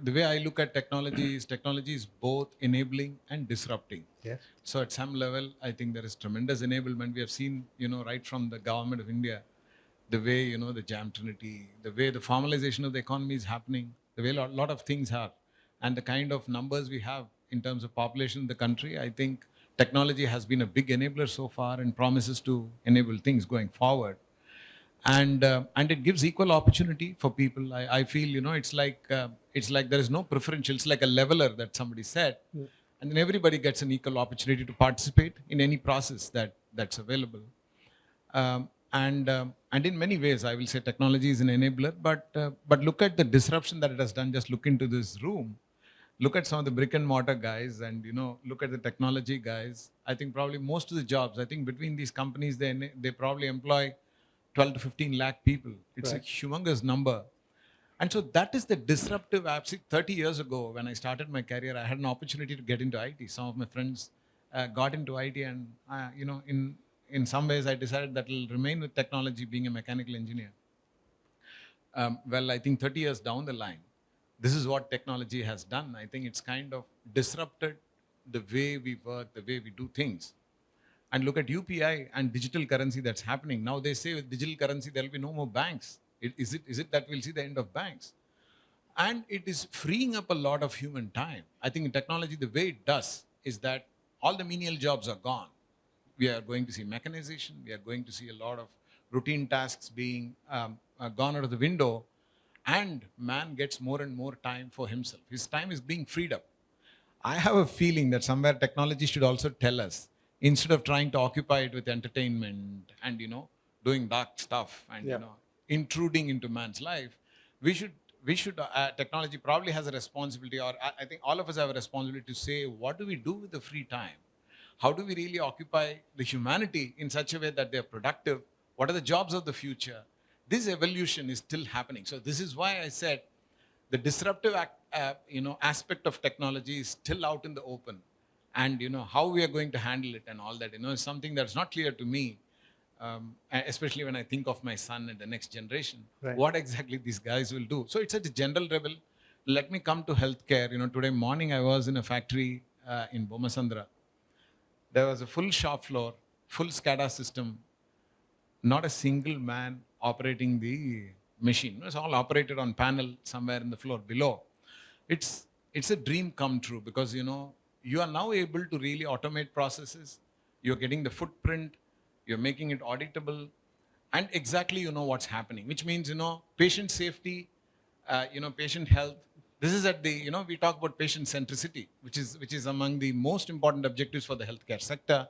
the way I look at technology is both enabling and disrupting. Yes. So at some level, I think there is tremendous enablement. We have seen, right from the government of India, the way, the Jam Trinity, the way the formalization of the economy is happening, the way a lot of things are, and the kind of numbers we have in terms of population in the country, I think technology has been a big enabler so far and promises to enable things going forward. And it gives equal opportunity for people. I feel, it's like there is no preferential. It's like a leveler that somebody said. Yeah. And then everybody gets an equal opportunity to participate in any process that's available. And in many ways, I will say technology is an enabler, but look at the disruption that it has done. Just look into this room. Look at some of the brick and mortar guys and, look at the technology guys. I think probably most of the jobs, I think between these companies, they probably employ 12 to 15 lakh people. It's a humongous number. And so that is the disruptive app. See, 30 years ago, when I started my career, I had an opportunity to get into IT. Some of my friends got into IT and, in some ways, I decided that I'll remain with technology, being a mechanical engineer. Well, I think 30 years down the line, this is what technology has done. I think it's kind of disrupted the way we work, the way we do things. And look at UPI and digital currency that's happening. Now they say with digital currency, there'll be no more banks. Is it that we'll see the end of banks? And it is freeing up a lot of human time. I think in technology, the way it does is that all the menial jobs are gone. We are going to see mechanization. We are going to see a lot of routine tasks being gone out of the window. And man gets more and more time for himself. His time is being freed up. I have a feeling that somewhere technology should also tell us, instead of trying to occupy it with entertainment and, doing dark stuff and, intruding into man's life, we we should, technology probably has a responsibility, or I think all of us have a responsibility to say, what do we do with the free time? How do we really occupy the humanity in such a way that they're productive? What are the jobs of the future? This evolution is still happening. So this is why I said the disruptive aspect of technology is still out in the open. And how we are going to handle it and all that, is something that's not clear to me. Especially when I think of my son and the next generation, what exactly these guys will do. So it's at a general level. Let me come to healthcare. Today morning I was in a factory in Bomasandra. There was a full shop floor, full SCADA system, not a single man operating the machine. It's all operated on panel somewhere in the floor below. It's a dream come true, because you are now able to really automate processes. You're getting the footprint, you're making it auditable, and exactly what's happening, which means patient safety, patient health. This is at the we talk about patient centricity, which is among the most important objectives for the healthcare sector.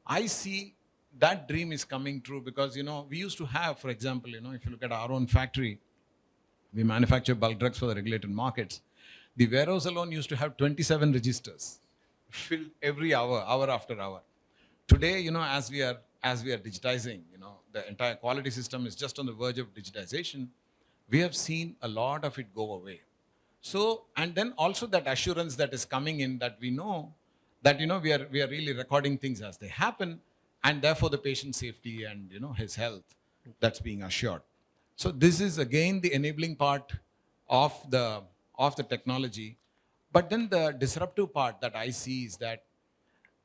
I see that dream is coming true, because we used to have, for example, if you look at our own factory, we manufacture bulk drugs for the regulated markets. The warehouse alone used to have 27 registers filled every hour after hour. Today, as we are digitizing, the entire quality system is just on the verge of digitization. We have seen a lot of it go away. So, and then also that assurance that is coming in, that we know that we are really recording things as they happen, and therefore the patient safety and his health, that's being assured. So this is again the enabling part of the technology. But then the disruptive part that I see is that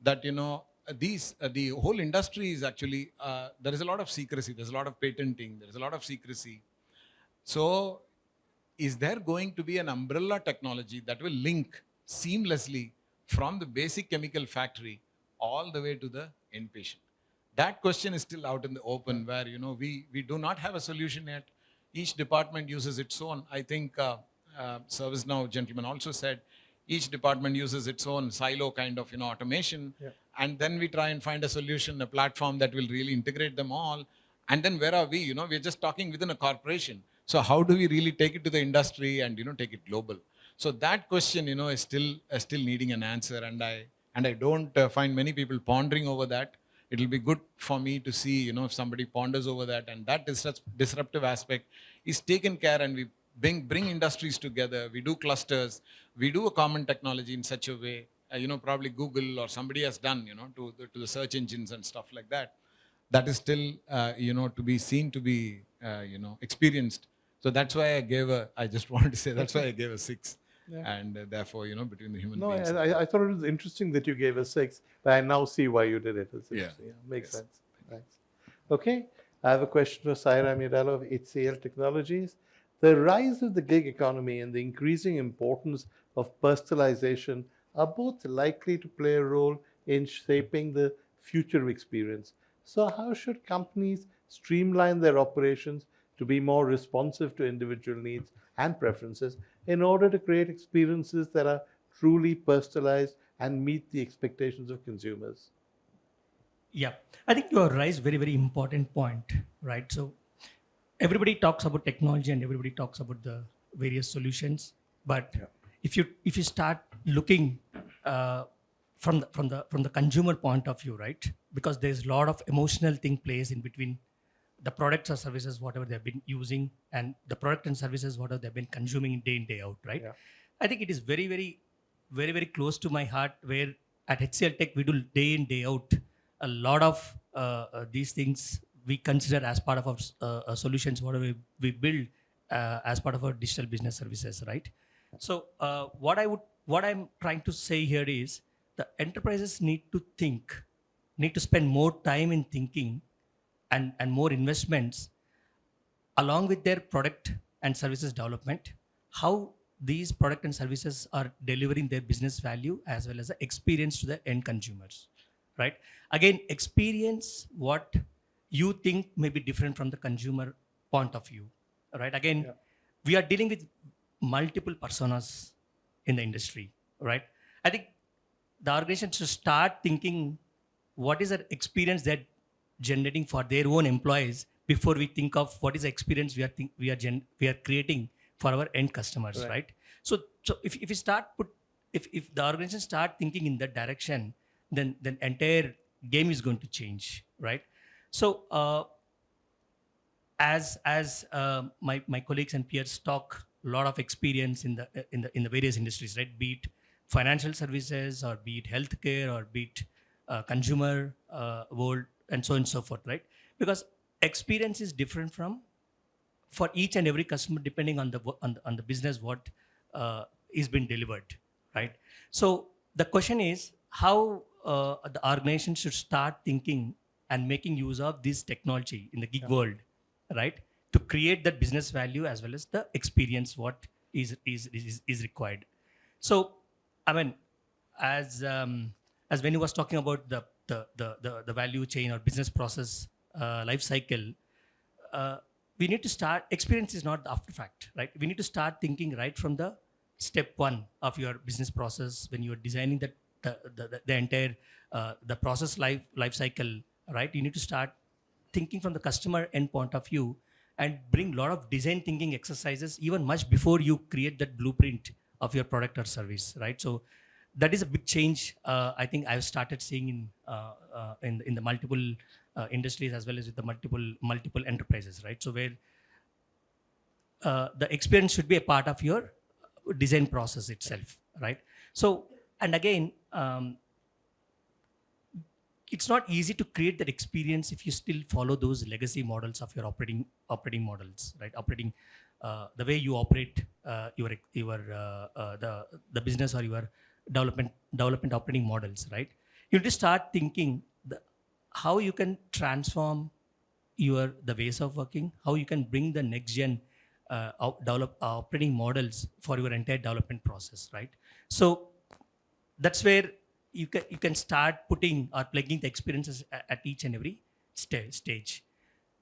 the whole industry is actually, there is a lot of secrecy, there's a lot of patenting, there's a lot of secrecy. So is there going to be an umbrella technology that will link seamlessly from the basic chemical factory all the way to the end patient? That question is still out in the open, where we do not have a solution yet. Each department uses its own. I think ServiceNow gentleman also said each department uses its own silo kind of automation. And then we try and find a solution, a platform that will really integrate them all. And then where are we? We're just talking within a corporation. So how do we really take it to the industry and take it global? So that question is still needing an answer, and I don't find many people pondering over that. It'll be good for me to see if somebody ponders over that, and that disruptive aspect is taken care, and we bring industries together. We do clusters. We do a common technology in such a way. Probably Google or somebody has done to the search engines and stuff like that. That is still to be seen, to be experienced. So that's why I just wanted to say that's why I gave a 6. And therefore, between the human beings. No, I thought it was interesting that you gave a 6, but I now see why you did it. Makes sense. Thanks. Okay, I have a question for Soiree Mirallo of HCL Technologies. The rise of the gig economy and the increasing importance of personalization are both likely to play a role in shaping the future experience. So how should companies streamline their operations to be more responsive to individual needs and preferences in order to create experiences that are truly personalized and meet the expectations of consumers? Yeah, I think you raised very, very important point, right? So everybody talks about technology and everybody talks about the various solutions, but if you start looking from the consumer point of view, right? Because there's a lot of emotional thing plays in between the products or services, whatever they've been using, and the product and services, whatever they've been consuming day in, day out, right? I think it is very, very, very, very close to my heart, where at HCL Tech, we do day in, day out, a lot of these things we consider as part of our solutions, whatever we build as part of our digital business services, right? So what I'm trying to say here is the enterprises need to spend more time in thinking and more investments along with their product and services development, how these product and services are delivering their business value as well as the experience to the end consumers, right? Again, experience what you think may be different from the consumer point of view, right? Again, we are dealing with multiple personas in the industry, right? I think the organization should start thinking what is the experience that generating for their own employees before we think of what is the experience we are creating for our end customers, right? So if you start if the organization start thinking in that direction, then entire game is going to change, right? So as my colleagues and peers talk a lot of experience in the various industries, right? Be it financial services, or be it healthcare, or be it consumer world, and so on and so forth, right? Because experience is different from for each and every customer depending on the business what is being delivered, right? So the question is how the organization should start thinking and making use of this technology in the gig world, right, to create that business value as well as the experience what is required. So I mean, as when he was talking about the value chain or business process life cycle, we need to start. Experience is not the after fact, right? We need to start thinking right from the step one of your business process when you are designing the entire the process life cycle, right? You need to start thinking from the customer end point of view and bring a lot of design thinking exercises even much before you create that blueprint of your product or service, right? So that is a big change. I think I've started seeing in the multiple industries as well as with the multiple enterprises, right? So where the experience should be a part of your design process itself, right? So and again, it's not easy to create that experience if you still follow those legacy models of your operating models, right? Operating the way you operate your the business or your development operating models, right? You need to start thinking how you can transform the ways of working, how you can bring the next gen develop operating models for your entire development process, right? So that's where you can start putting or plugging the experiences at each and every stage.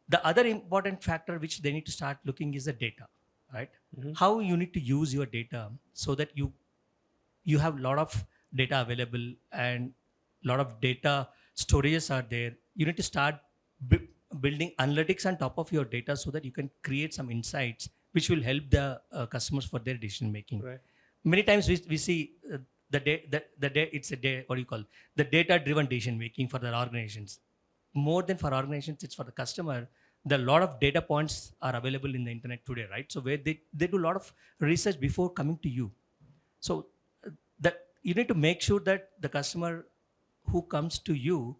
The other important factor which they need to start looking is the data, right? How you need to use your data so that you have a lot of data available and a lot of data storages are there. You need to start building analytics on top of your data so that you can create some insights which will help the customers for their decision making. Right. Many times we see it's what do you call the data driven decision making for the organizations. More than for organizations, it's for the customer. There are a lot of data points are available in the internet today, right? So where they do a lot of research before coming to you. So that you need to make sure that the customer who comes to you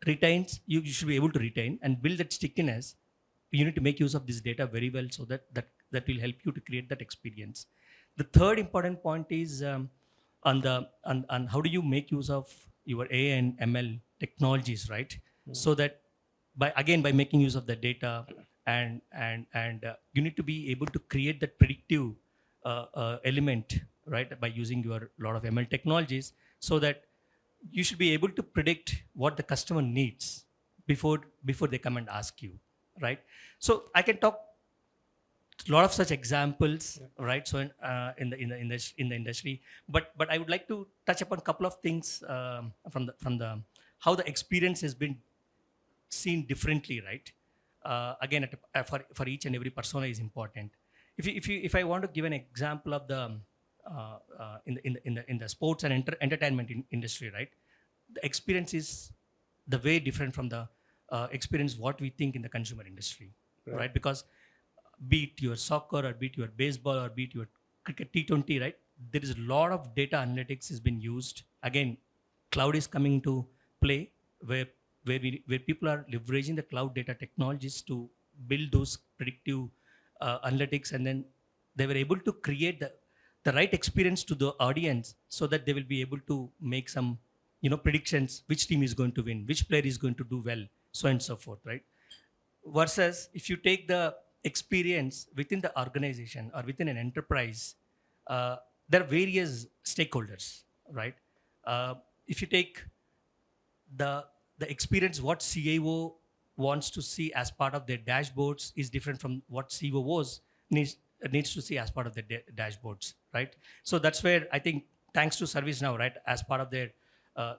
retains, you should be able to retain and build that stickiness. You need to make use of this data very well so that will help you to create that experience. The third important point is on how do you make use of your AI and ML technologies, right? So that by making use of the data and you need to be able to create that predictive element, right, by using your lot of ML technologies, so that you should be able to predict what the customer needs before they come and ask you, right? So I can talk a lot of such examples, right? So in the industry, but I would like to touch upon a couple of things from the how the experience has been seen differently, right? Again, for each and every persona is important. If I want to give an example of the in the sports and entertainment industry, right? The experience is the way different from the experience what we think in the consumer industry, right? Because be it your soccer or be it your baseball or be it your cricket T20, right? There is a lot of data analytics has been used. Again, cloud is coming into play where people are leveraging the cloud data technologies to build those predictive analytics, and then they were able to create the right experience to the audience so that they will be able to make some predictions, which team is going to win, which player is going to do well, so on and so forth, right? Versus if you take the experience within the organization or within an enterprise, there are various stakeholders, right? If you take the experience, what CIO wants to see as part of their dashboards is different from what COOs needs to see as part of their dashboards, right? So that's where I think, thanks to ServiceNow, right, as part of there are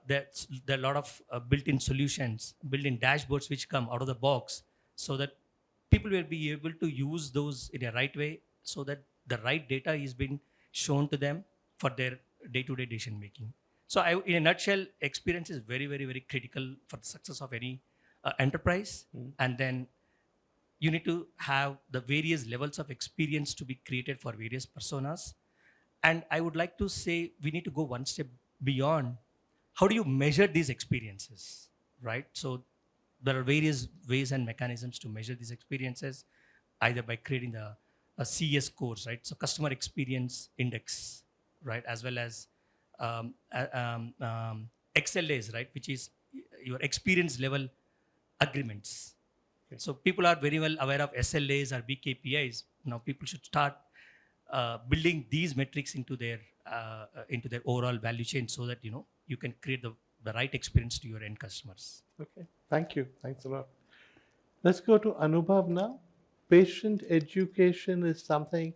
a lot of built-in solutions, built-in dashboards which come out of the box, so that people will be able to use those in a right way so that the right data is being shown to them for their day-to-day decision making. So in a nutshell, experience is very, very, very critical for the success of any enterprise. And then you need to have the various levels of experience to be created for various personas. And I would like to say we need to go one step beyond. How do you measure these experiences, right? So there are various ways and mechanisms to measure these experiences, either by creating a CS scores, right? So customer experience index, right? As well as XLAs, right? Which is your experience level agreements. So people are very well aware of SLAs or BKPIs. Now people should start building these metrics into their overall value chain, so that you can create the right experience to your end customers. Okay, thank you. Thanks a lot. Let's go to Anubhav now. Patient education is something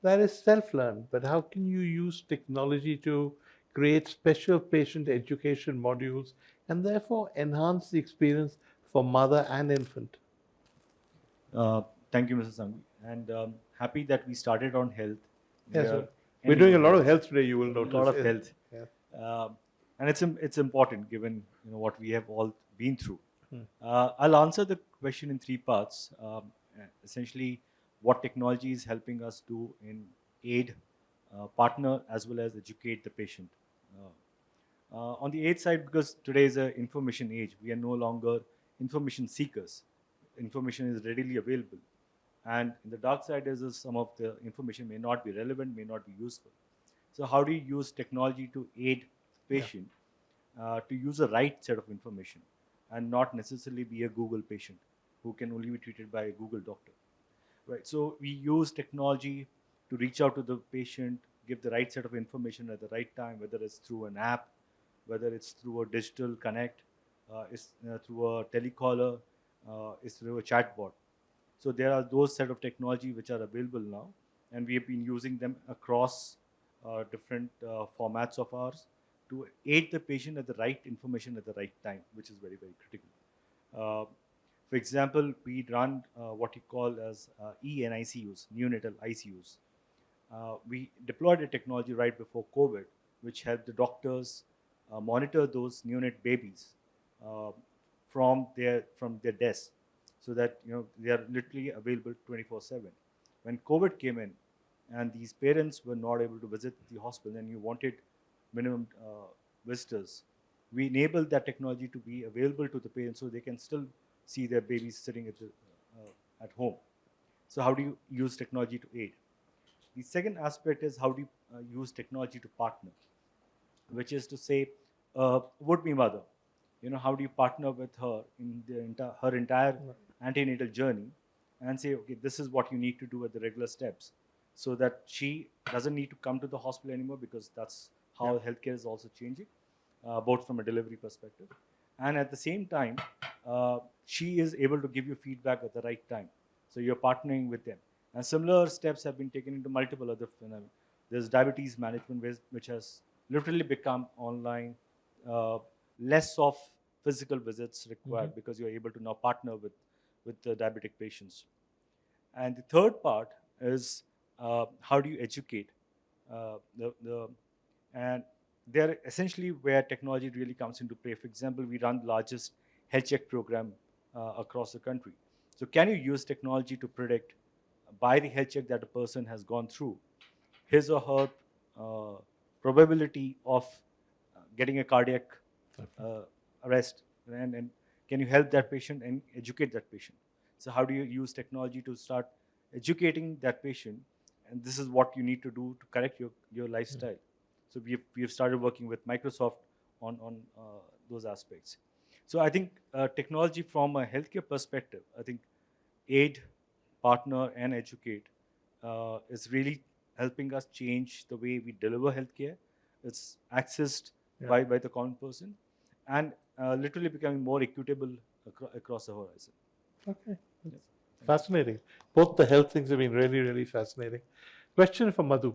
that is self-learned, but how can you use technology to create special patient education modules and therefore enhance the experience for mother and infant? Thank you, Mr. Sangvi. And happy that we started on health. Yes, we're doing a lot of health today, you will notice. A lot of health. Yeah. And it's important given what we have all been through. I'll answer the question in 3 parts. Essentially, what technology is helping us do in aid, partner, as well as educate the patient. On the aid side, because today is an information age, we are no longer information seekers. Information is readily available. And in the dark side is some of the information may not be relevant, may not be useful. So how do you use technology to aid the patient to use the right set of information and not necessarily be a Google patient who can only be treated by a Google doctor? Right. So we use technology to reach out to the patient, give the right set of information at the right time, whether it's through an app, whether it's through a digital connect, it's through a telecaller, it's through a chatbot. So there are those set of technology which are available now, and we have been using them across different formats of ours to aid the patient at the right information at the right time, which is very, very critical. For example, we run what we call as eNICUs, neonatal ICUs. We deployed a technology right before COVID, which helped the doctors monitor those neonate babies from their desk, so that they are literally available 24/7. When COVID came in, and these parents were not able to visit the hospital, and you wanted minimum visitors, we enabled that technology to be available to the parents, so they can still see their babies sitting at home. So how do you use technology to aid? The second aspect is how do you use technology to partner, which is to say, would-be mother. How do you partner with her in her entire antenatal journey and say, okay, this is what you need to do at the regular steps, so that she doesn't need to come to the hospital anymore, because that's how healthcare is also changing, both from a delivery perspective. And at the same time, she is able to give you feedback at the right time. So you're partnering with them. And similar steps have been taken into multiple other phenomena. There's diabetes management, which has literally become online, less of physical visits required, because you're able to now partner with the diabetic patients. And the third part is how do you educate and they're essentially where technology really comes into play. For example, we run the largest health check program across the country. So can you use technology to predict by the health check that a person has gone through, his or her probability of getting a cardiac arrest, and can you help that patient and educate that patient? So how do you use technology to start educating that patient, and this is what you need to do to correct your lifestyle? So we've started working with Microsoft on those aspects. So I think technology from a healthcare perspective, I think aid, partner, and educate is really helping us change the way we deliver healthcare. It's accessed by the common person, and literally becoming more equitable across the horizon. Okay. Fascinating. Both the health things have been really, really fascinating. Question for Madhu.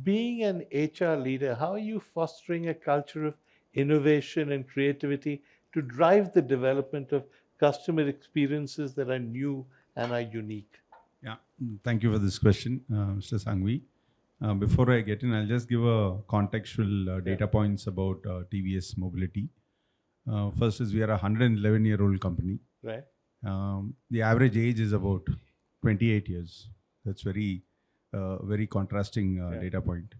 Being an HR leader, how are you fostering a culture of innovation and creativity to drive the development of customer experiences that are new and are unique? Yeah, thank you for this question, Mr. Sangvi. Before I get in, I'll just give a contextual data points about TVS Mobility. First is we are a 111-year-old company. Right. The average age is about 28 years. That's very contrasting data point.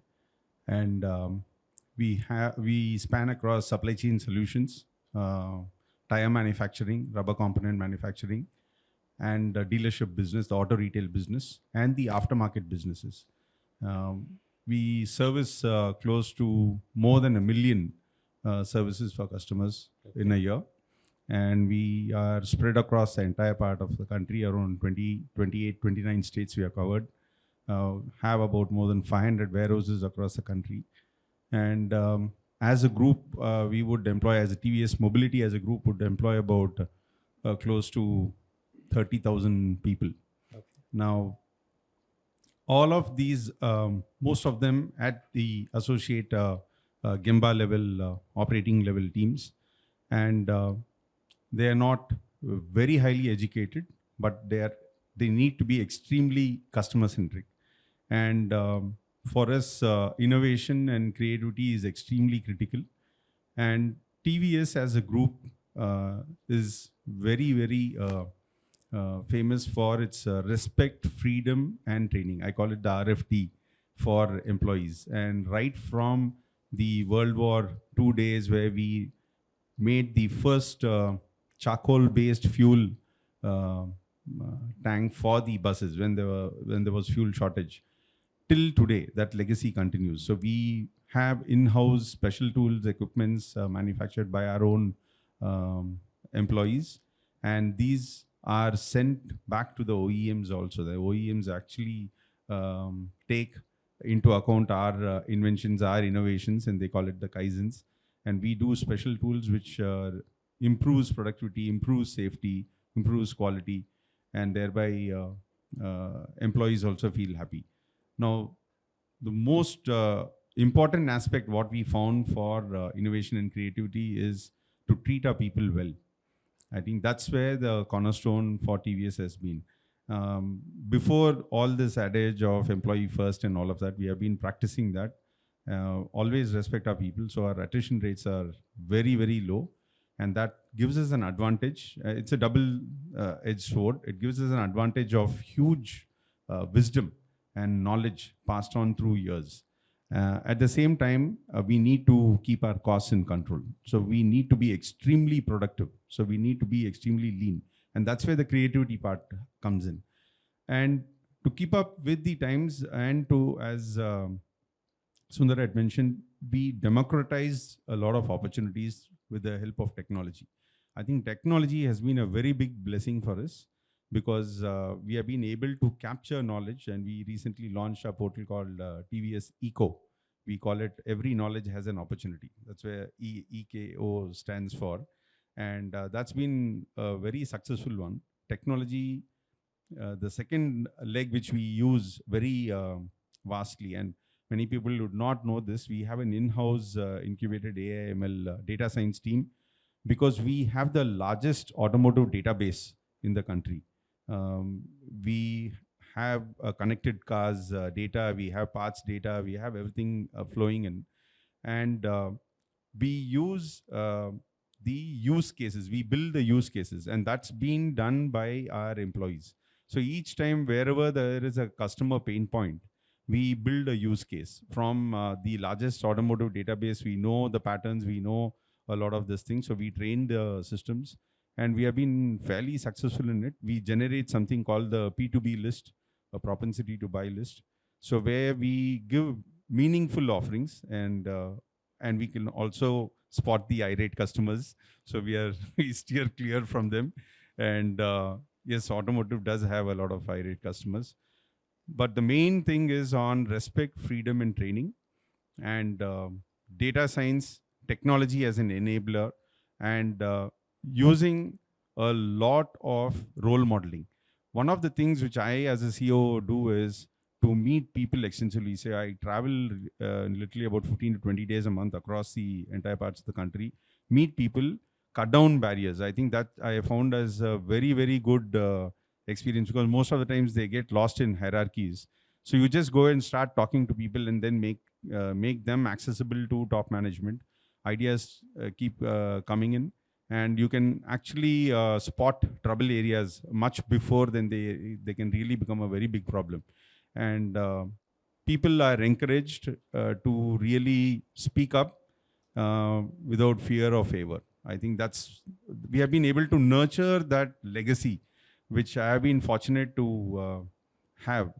And we span across supply chain solutions, tire manufacturing, rubber component manufacturing, and dealership business, the auto retail business, and the aftermarket businesses. We service close to more than 1 million services for customers in a year. And we are spread across the entire part of the country, around 28, 29 states we are covered. Have about more than 500 warehouses across the country. And as a group, we would employ, as a TVS Mobility as a group, would employ about close to 30,000 people. Okay. Now, all of these, most of them at the associate Gemba level, operating level teams. And they are not very highly educated, but they need to be extremely customer centric. And for us, innovation and creativity is extremely critical. And TVS as a group is very famous for its respect, freedom, and training. I call it the RFT for employees. And right from the World War II days, where we made the first charcoal-based fuel tank for the buses when there was fuel shortage, till today, that legacy continues. So we have in-house special tools, equipments manufactured by our own employees, and these are sent back to the OEMs also. The OEMs actually take into account our inventions, our innovations, and they call it the Kaizens. And we do special tools which improves productivity, improves safety, improves quality, and thereby employees also feel happy. Now, the most important aspect what we found for innovation and creativity is to treat our people well. I think that's where the cornerstone for TVS has been. Before all this adage of employee first and all of that, we have been practicing that. Always respect our people. So our attrition rates are very low. And that gives us an advantage. It's a double-edged sword. It gives us an advantage of huge wisdom and knowledge passed on through years. At the same time, we need to keep our costs in control. So we need to be extremely productive. So we need to be extremely lean. And that's where the creativity part comes in. And to keep up with the times and to, as Sundar had mentioned, we democratize a lot of opportunities with the help of technology. I think technology has been a very big blessing for us, because we have been able to capture knowledge, and we recently launched a portal called TVS Eco. We call it Every Knowledge Has an Opportunity. That's where EKO stands for. And that's been a very successful one. Technology, the second leg which we use very vastly, and many people would not know this, we have an in-house incubated AI ML data science team, because we have the largest automotive database in the country. We have connected cars data, we have parts data, we have everything flowing in. And we use the use cases, we build the use cases, and that's been done by our employees. So each time, wherever there is a customer pain point, we build a use case. From the largest automotive database, we know the patterns, we know a lot of these things. So we train the systems, and we have been fairly successful in it. We generate something called the P2B list, a propensity to buy list. So where we give meaningful offerings, and we can also spot the irate customers. So we steer clear from them. And yes, automotive does have a lot of irate customers. But the main thing is on respect, freedom, and training, and data science, technology as an enabler, and using a lot of role modeling. One of the things which I, as a COO, do is to meet people extensively. Say I travel literally about 15 to 20 days a month across the entire parts of the country, meet people, cut down barriers. I think that I found as a very good experience, because most of the times they get lost in hierarchies. So you just go and start talking to people and then make them accessible to top management. Ideas keep coming in, and you can actually spot trouble areas much before then they can really become a very big problem. And people are encouraged to really speak up without fear or favor. I think we have been able to nurture that legacy, which I have been fortunate to have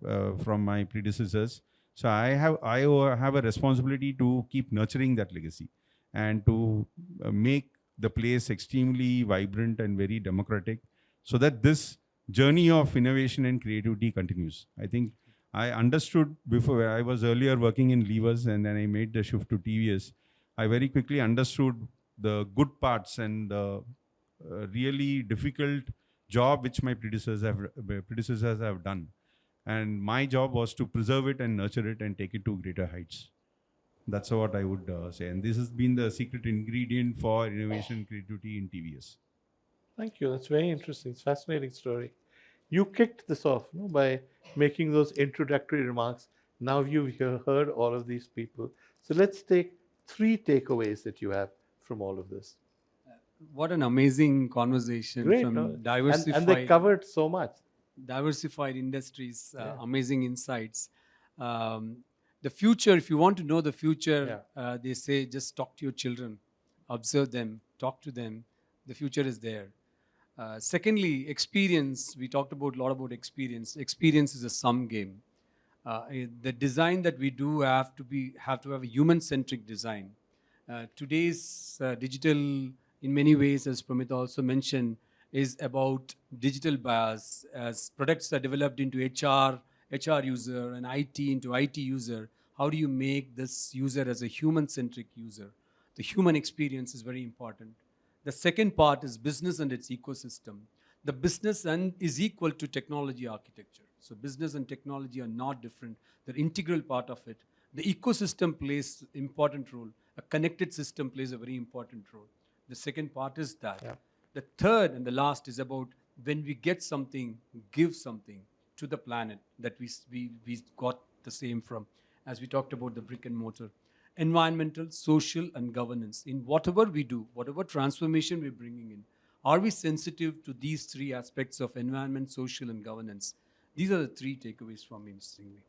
from my predecessors. So I have a responsibility to keep nurturing that legacy and to make the place extremely vibrant and very democratic, so that this journey of innovation and creativity continues. I think I understood before, I was earlier working in levers and then I made the shift to TVS. I very quickly understood the good parts and the really difficult job which my predecessors have done. And my job was to preserve it and nurture it and take it to greater heights. That's what I would say. And this has been the secret ingredient for innovation and creativity in TVS. Thank you. That's very interesting. It's a fascinating story. You kicked this off by making those introductory remarks. Now you've heard all of these people. So let's take 3 takeaways that you have from all of this. What an amazing conversation. Great, from diversified. And they covered so much. Diversified industries, amazing insights. The future, if you want to know the future, they say just talk to your children, observe them, talk to them. The future is there. Secondly, experience. We talked a lot about experience. Experience is a sum game. The design that we do have to have a human-centric design. Today's digital, in many ways, as Pramita also mentioned, is about digital bias. As products are developed into HR user, and IT into IT user, how do you make this user as a human-centric user? The human experience is very important. The second part is business and its ecosystem. The business is equal to technology architecture. So business and technology are not different. They're integral part of it. The ecosystem plays an important role. A connected system plays a very important role. The second part is that. Yeah. The third and the last is about when we get something, give something to the planet that we got the same from, as we talked about the brick and mortar. Environmental, social, and governance. In whatever we do, whatever transformation we're bringing in, are we sensitive to these 3 aspects of environment, social, and governance? These are the 3 takeaways from me, Mr. Singhvi.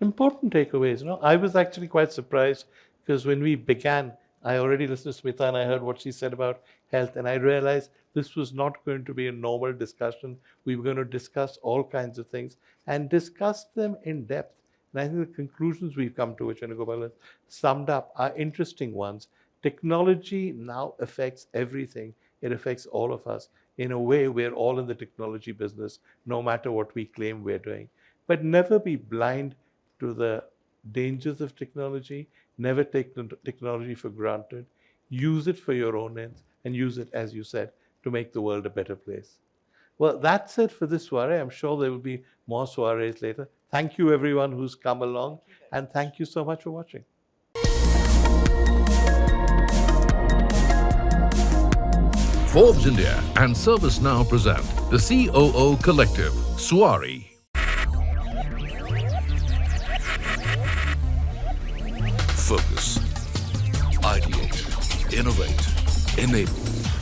Important takeaways. I was actually quite surprised because when we began, I already listened to Smita and I heard what she said about health, and I realized this was not going to be a normal discussion. We were going to discuss all kinds of things and discuss them in depth. And I think the conclusions we've come to, which Anugopal has summed up, are interesting ones. Technology now affects everything. It affects all of us. In a way, we're all in the technology business, no matter what we claim we're doing. But never be blind to the dangers of technology. Never take the technology for granted. Use it for your own ends and use it, as you said, to make the world a better place. Well, that's it for this soiree. I'm sure there will be more soirees later. Thank you, everyone who's come along, and thank you so much for watching. Forbes India and ServiceNow present the COO Collective, Soiree. Focus, ideate, innovate, enable.